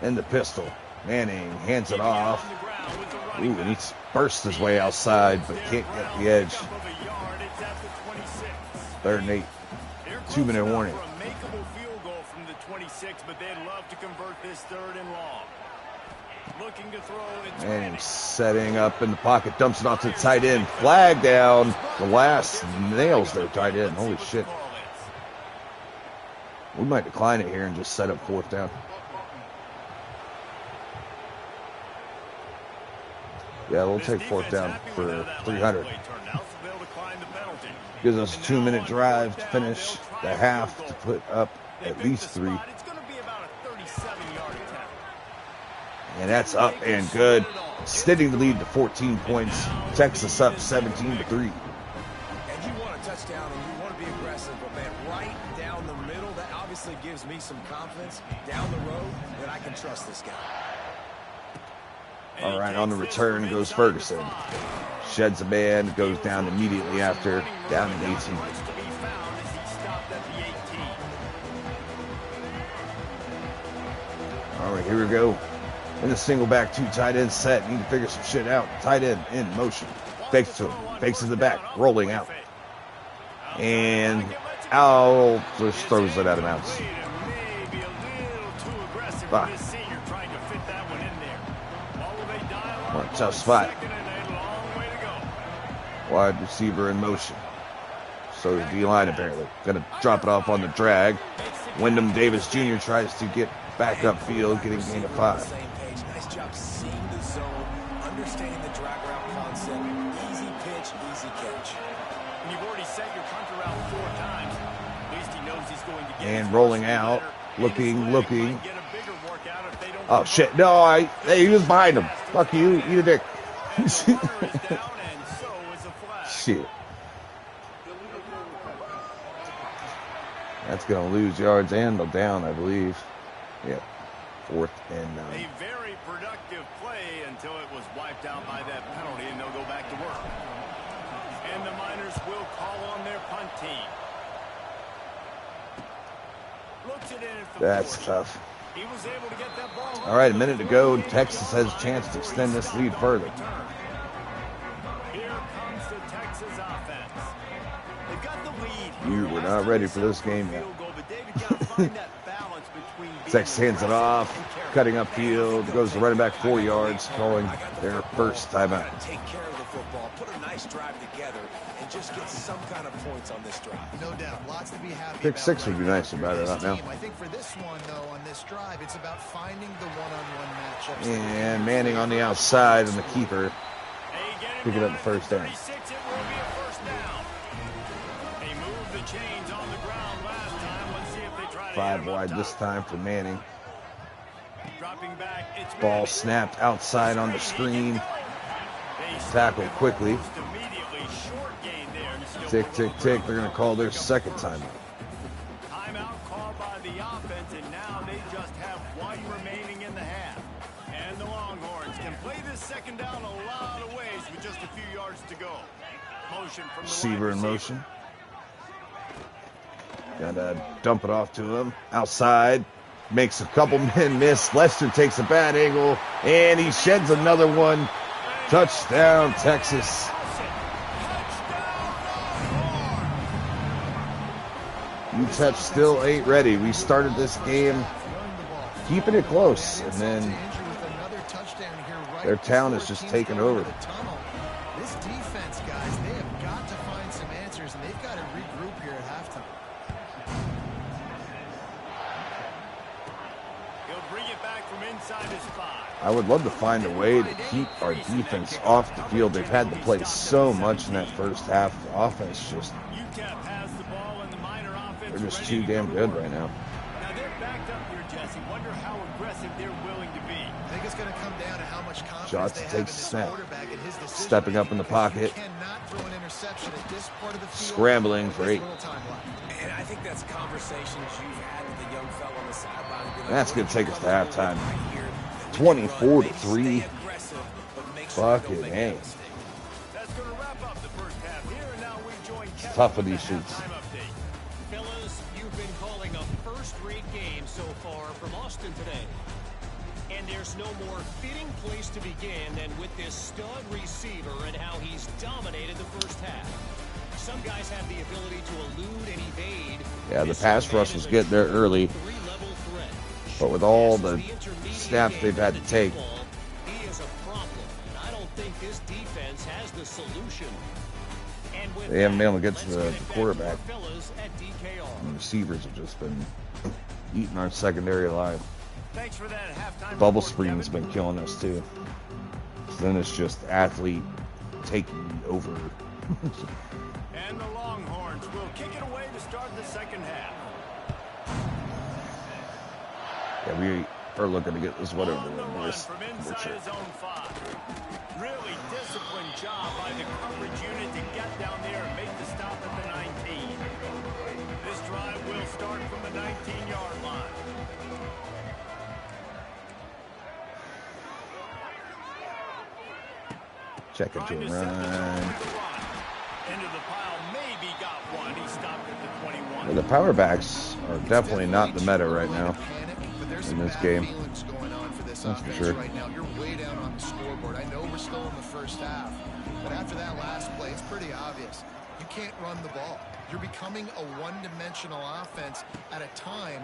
And the pistol. Manning hands it off. Ooh, and he bursts his way outside, but can't get the edge. 3rd and 8. 2-minute warning. But they'd love to convert this 3rd and long. Looking to throw it. And setting up in the pocket, dumps it off to the tight end. Flag down. The last nails their tight end. Holy shit. We might decline it here and just set up 4th down. Yeah, we'll take 4th down for 300. Gives us a 2-minute drive to finish the half to put up at least 3. And that's up and good. Extending the lead to 14 points. Texas up 17-3. And you want a touchdown and you want to be aggressive, but man, right down the middle, that obviously gives me some confidence down the road that I can trust this guy. All right, on the return goes Ferguson. Sheds a man, goes down immediately after, down at 18. All right, here we go. In the single back, 2 tight end set. Need to figure some shit out. Tight end in motion. Fakes to him. Fakes to the back. Rolling out. And out. Just throws it out of bounds. Tough spot. Wide receiver in motion. So the D-line apparently. Going to drop it off on the drag. Wyndham Davis Jr. tries to get back upfield, getting gain of 5. Nice job seeing the zone, understanding the drag route concept. Easy pitch, easy catch. When you've already set your punter route 4 times, at least he knows he's going to get. And rolling out, looking. Oh shit! No, hey, he was behind him. Fuck you, eat a dick. Shit. That's gonna lose yards and a down, I believe. Yeah, 4th and 9. A very productive play until it was wiped out by that penalty, and they'll go back to work. And the Miners will call on their punt team. Looks it in for That's tough. He was able to get that ball. All right, a minute to go. Texas has a chance to extend this lead further. Here comes the Texas offense. They've got the lead. We're not ready for this game yet. Texas hands it off, cutting upfield, goes to running back 4 yards, calling their first timeout. Take care of the football, put a nice drive together, and just get some kind of points on this drive. No doubt, lots to be happy Pick about. 6 would be nice about it, not now. I think for this one, though, on this drive, it's about finding the one-on-one matchups. And Manning on the outside and the keeper picking up the first down. 5 wide this time for Manning. Ball snapped outside on the screen. tackle quickly. Almost immediately, short gain there, and still Tick, tick, tick. They're going to call their second timeout. Timeout called by the offense, and now they just have one remaining in the half. And the Longhorns can play this second down a lot of ways with just a few yards to go. Motion from the Receiver wide in receiver. motion. Gotta dump it off to him. Outside. Makes a couple men miss. Lester takes a bad angle. And he sheds another one. Touchdown, Texas. UTEP still ain't ready. We started this game keeping it close. And then their town is just taking over. This defense, guys, they have got to find some answers, and they've got to regroup here at halftime. He'll bring it back from inside his 5. I would love to find a way to keep our defense off the field. They've had to play so much in that first half. The offense just, UTEP has the ball, and the Miner offense they're just ready too to damn go good for it. right now. Now they're backed up here, Jesse. Wonder how aggressive they're willing to be. I think it's going to come down to how much confidence Shots they to have in take this snap. quarterback and his decision. Stepping up in the pocket. You cannot throw an interception at this part of the field. Scrambling with for this 8. little time left. And I think that's conversations you've had with the young fella on the sideline. Be like, That's going to take us to halftime. right here, 24-3. Fucking A. That's going to wrap up the first half here, and now we join Kevin tough with the these shoots. halftime update. Fellas, you've been calling a first-rate game so far from Austin today. And there's no more fitting place to begin than with this stud receiver and how he's dominated the first half. Some guys have the ability to elude and evade. Yeah, the This pass man rush is was a getting there true early. three-level threat. But with all Passes the intermediate snaps game they've had to the take, football, he is a problem, and I don't think this defense has the solution. And with they haven't been able to get that, to let's the get it back quarterback. our fellas at DKR. And the receivers have just been eating our secondary alive. Thanks for that halftime Bubble report, screen's Kevin. been killing us too. Then it's just athlete taking over. And the Longhorns will kick it away to start the second half. Yeah, we are looking to get this whatever On the we're run doing. from We're inside sure. his own 5. Really disciplined job by the coverage unit to get down there and make the stop at the 19. This drive will start from the 19-yard line. Check it to Trying him to set the tone run. with the run. Into the pile, maybe got one. He stopped at the 21. Well, the power backs are definitely not the meta right now. Panic, but there's in some this bad game. feelings going on for this That's for offense sure. right now. You're way down on the scoreboard. I know we're still in the first half, but after that last play, it's pretty obvious. You can't run the ball. You're becoming a one-dimensional offense at a time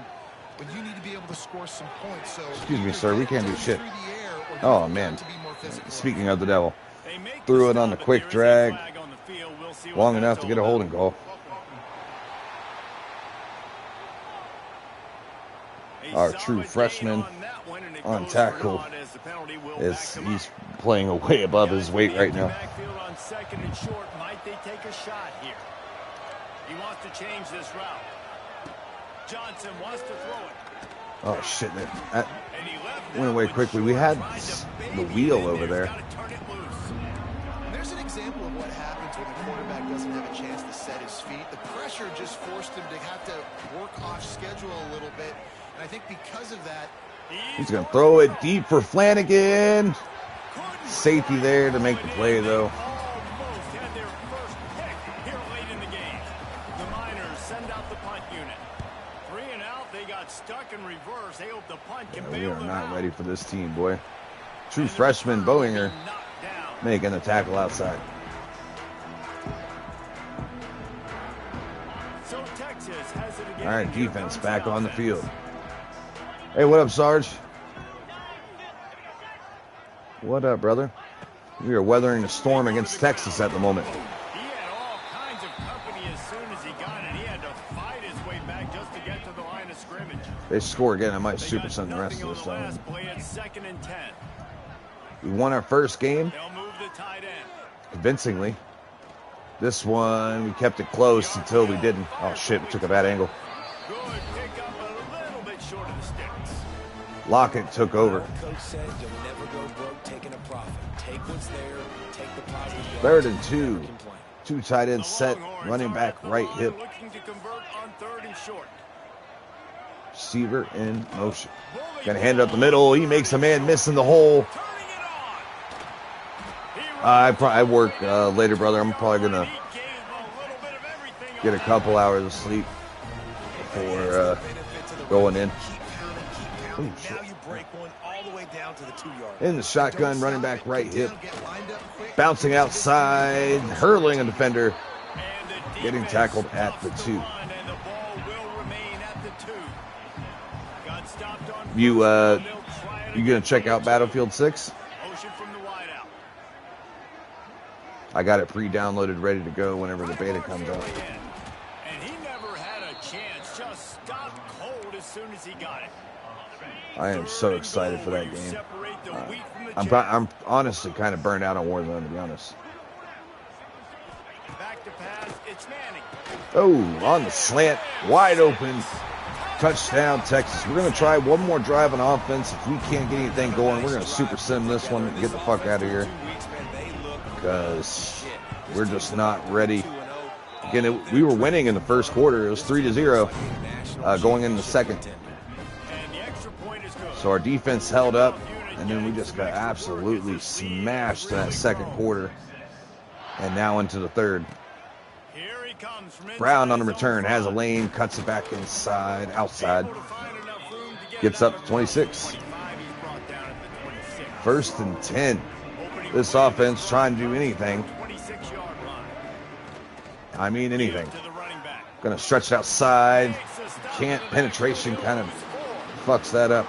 when you need to be able to score some points. So Excuse me, either sir, we get can't do it shit. through the air or Oh, you've man. got to be more physical. Speaking of the devil, They make threw the it on the stop, but quick there is a drag flag on the field. We'll see what long that's enough to get a all holding about. call. A Our solid true gain freshman on that one, and it on goes tackle for naught as the penalty will is back him he's up. playing way above his Guys, weight with right the now. backfield on second and short, might they take a shot here? He wants to change this route. Johnson wants to throw it. Oh shit! That And he left went that away one quickly. short, We had tried to the baby wheel it in over there. He's gotta turn it loose. There's an example of what happens when the quarterback doesn't have a chance to set his feet. The pressure just forced him to have to work off schedule a little bit. And I think because of that, He's gonna throw it deep for Flanagan. Safety there to make the play though. Almost had their first pick here late in the game. The Miners send out the punt unit. 3 and out, they got stuck in reverse. They hope the punt can We bail are them not out. ready for this team, boy. True And the freshman return will be Bowinger knocked down. making the tackle outside. So Texas has it again. All right, and here defense comes back on the offense. field. Hey, what up, Sarge? What up, brother? We are weathering the storm against Texas at the moment. He had all kinds of company as soon as he got it. He had to fight his way back just to get to the line of scrimmage. They score again, I might They super got send the rest nothing of on this the time. last play. It's 2nd and 10. We won our first game They'll move the tight end. convincingly. This one, we kept it close until we didn't. Oh shit, we took a bad angle. Good pick up, a little bit short of the sticks. Lockett took over. Coach said you'll never go broke taking a profit. Take what's there, take the positive yards. 3rd and 2. Never complain. 2 tight ends set. Longhorns Running are back at the right line, hip. looking to convert on 3rd and short. Receiver in motion. Gonna hand it up the middle. He makes a man miss in the hole. Turning it on. I work later, brother. I'm probably gonna He gave a little bit of everything get a on couple hours of sleep before going in. Keep pounding. Now you break one all the way down to the 2-yard. In the shotgun, running back right hip. Get lined up quick. Bouncing outside, hurling a defender. And the Getting defense tackled at stopped the 2. run, and the ball will remain at the 2. Got stopped on You first down. They'll try it you again. gonna check out Battlefield 6? Motion from the wideout. I got it pre-downloaded, ready to go whenever the beta comes out. And he never had a chance. Just stopped cold as soon as he got it. I am so excited for that Where you game. separate the wheat from the chaff. I'm honestly kind of burned out on Warzone, to be honest. Back to pass. It's Manning. Oh, on the slant, wide open. Touchdown, Texas. We're going to try one more drive on offense. If we can't get anything going, we're going to super sim this one and get the fuck out of here. Because we're just not ready. Again, we were winning in the first quarter. It was 3-0 going in the second. And the extra point is good. So our defense held up, and then we just got absolutely smashed in that second quarter. And now into the third. Here he comes from Brown on the inside his return, own has a 5. lane, cuts it back inside, outside. Able to find enough room to get Gets it up to 26. 25, he's brought down at the 26. 1st and 10. Opening This play, offense trying to do anything. 26-yard line. I mean anything. To the running back. Gonna stretch it outside. Makes a stop. Can't. Penetration kind of fucks that up.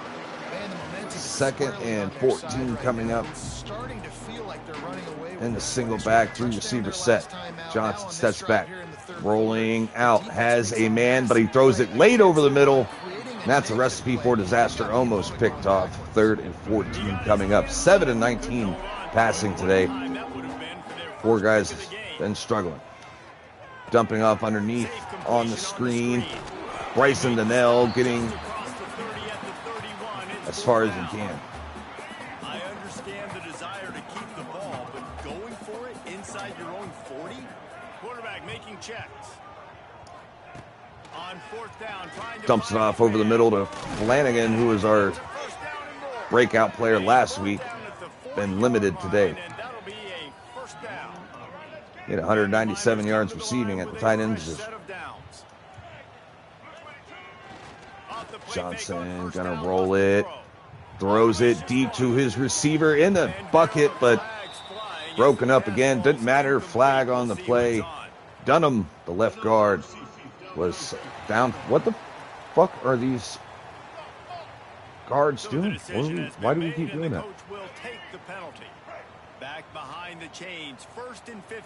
Man, the momentum is 2nd swirling and on their 14 side right coming now. up. It's starting to feel like they're running away with In the it. single They back, scored a 3 touchdown receiver their set. last time out. Johnson Now on steps this drive back. here in the third Rolling quarter, out. defense Has makes a a man, but he massive throws it play. late over the middle. Creating a That's a recipe for disaster. Almost picked off. 3rd and 14 coming up. 7 and 19 passing today. That would have been for their Four first guys pick of the game. been struggling. Dumping off underneath on the screen. Bryson Donnell getting Across the 30 at the 31. It's as far as fourth he down. can. I understand the desire to keep the ball, but going for it inside your own 40? Quarterback making checks. On 4th down, trying to Dumps it find off over the man. middle to Flanagan, who was our First down and more. breakout player last week. Down at the 40-yard Been limited today. line, and that'll be a first down. He had 197 yards receiving at the tight end position. Set of downs. Off the play fake on Johnson first gonna down, roll lost the it. throw. Throws it deep to his receiver in the bucket, but broken up again. Didn't matter. Flag on the play. Dunham, the left guard, was down. What the fuck are these guards doing? Why do we keep doing that?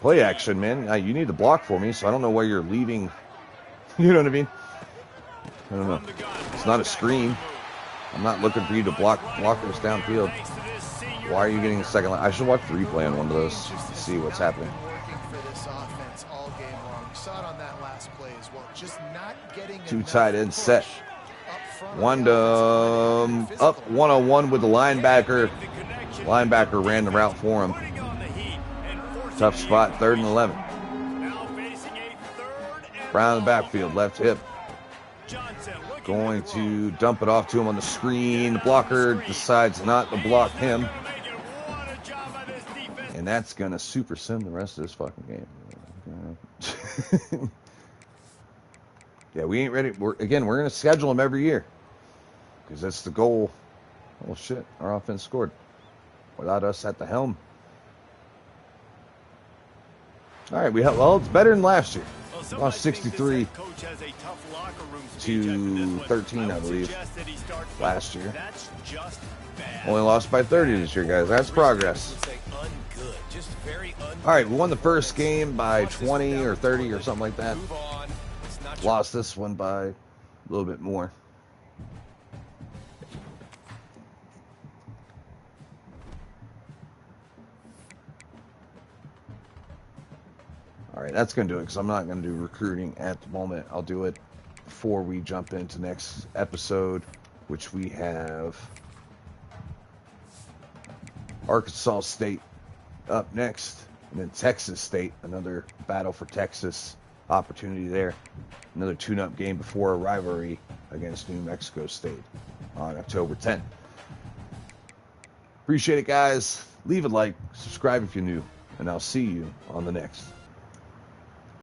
Play action, man. You need to block for me, so I don't know why you're leaving. You know what I mean? I don't know. It's not a screen. I'm not looking for you to block us downfield. Why are you getting a second line? I should watch the replay on one of those to see what's happening. Working for this offense all game long. You saw it on that last play as well. Just not getting 2 enough tight ends set. push up front on One the offensive line. up one-on-one with the linebacker. Linebacker ran the route for him. Tough spot, 3rd and 11. Brown in the backfield, left hip. Going to dump it off to him on the screen. The blocker decides not to block him. And that's going to super sim the rest of this fucking game. Yeah, we ain't ready. We're going to schedule them every year. Because that's the goal. Oh, shit. Our offense scored. Without us at the helm. All right, well, it's better than last year. Lost 63 to 13, I believe, last year. Only lost by 30 this year, guys. That's progress. All right, we won the first game by 20 or 30 or something like that. Lost this one by a little bit more. All right, that's going to do it because I'm not going to do recruiting at the moment. I'll do it before we jump into next episode, which we have Arkansas State up next. And then Texas State, another battle for Texas opportunity there. Another tune-up game before a rivalry against New Mexico State on October 10th. Appreciate it, guys. Leave a like, subscribe if you're new, and I'll see you on the next.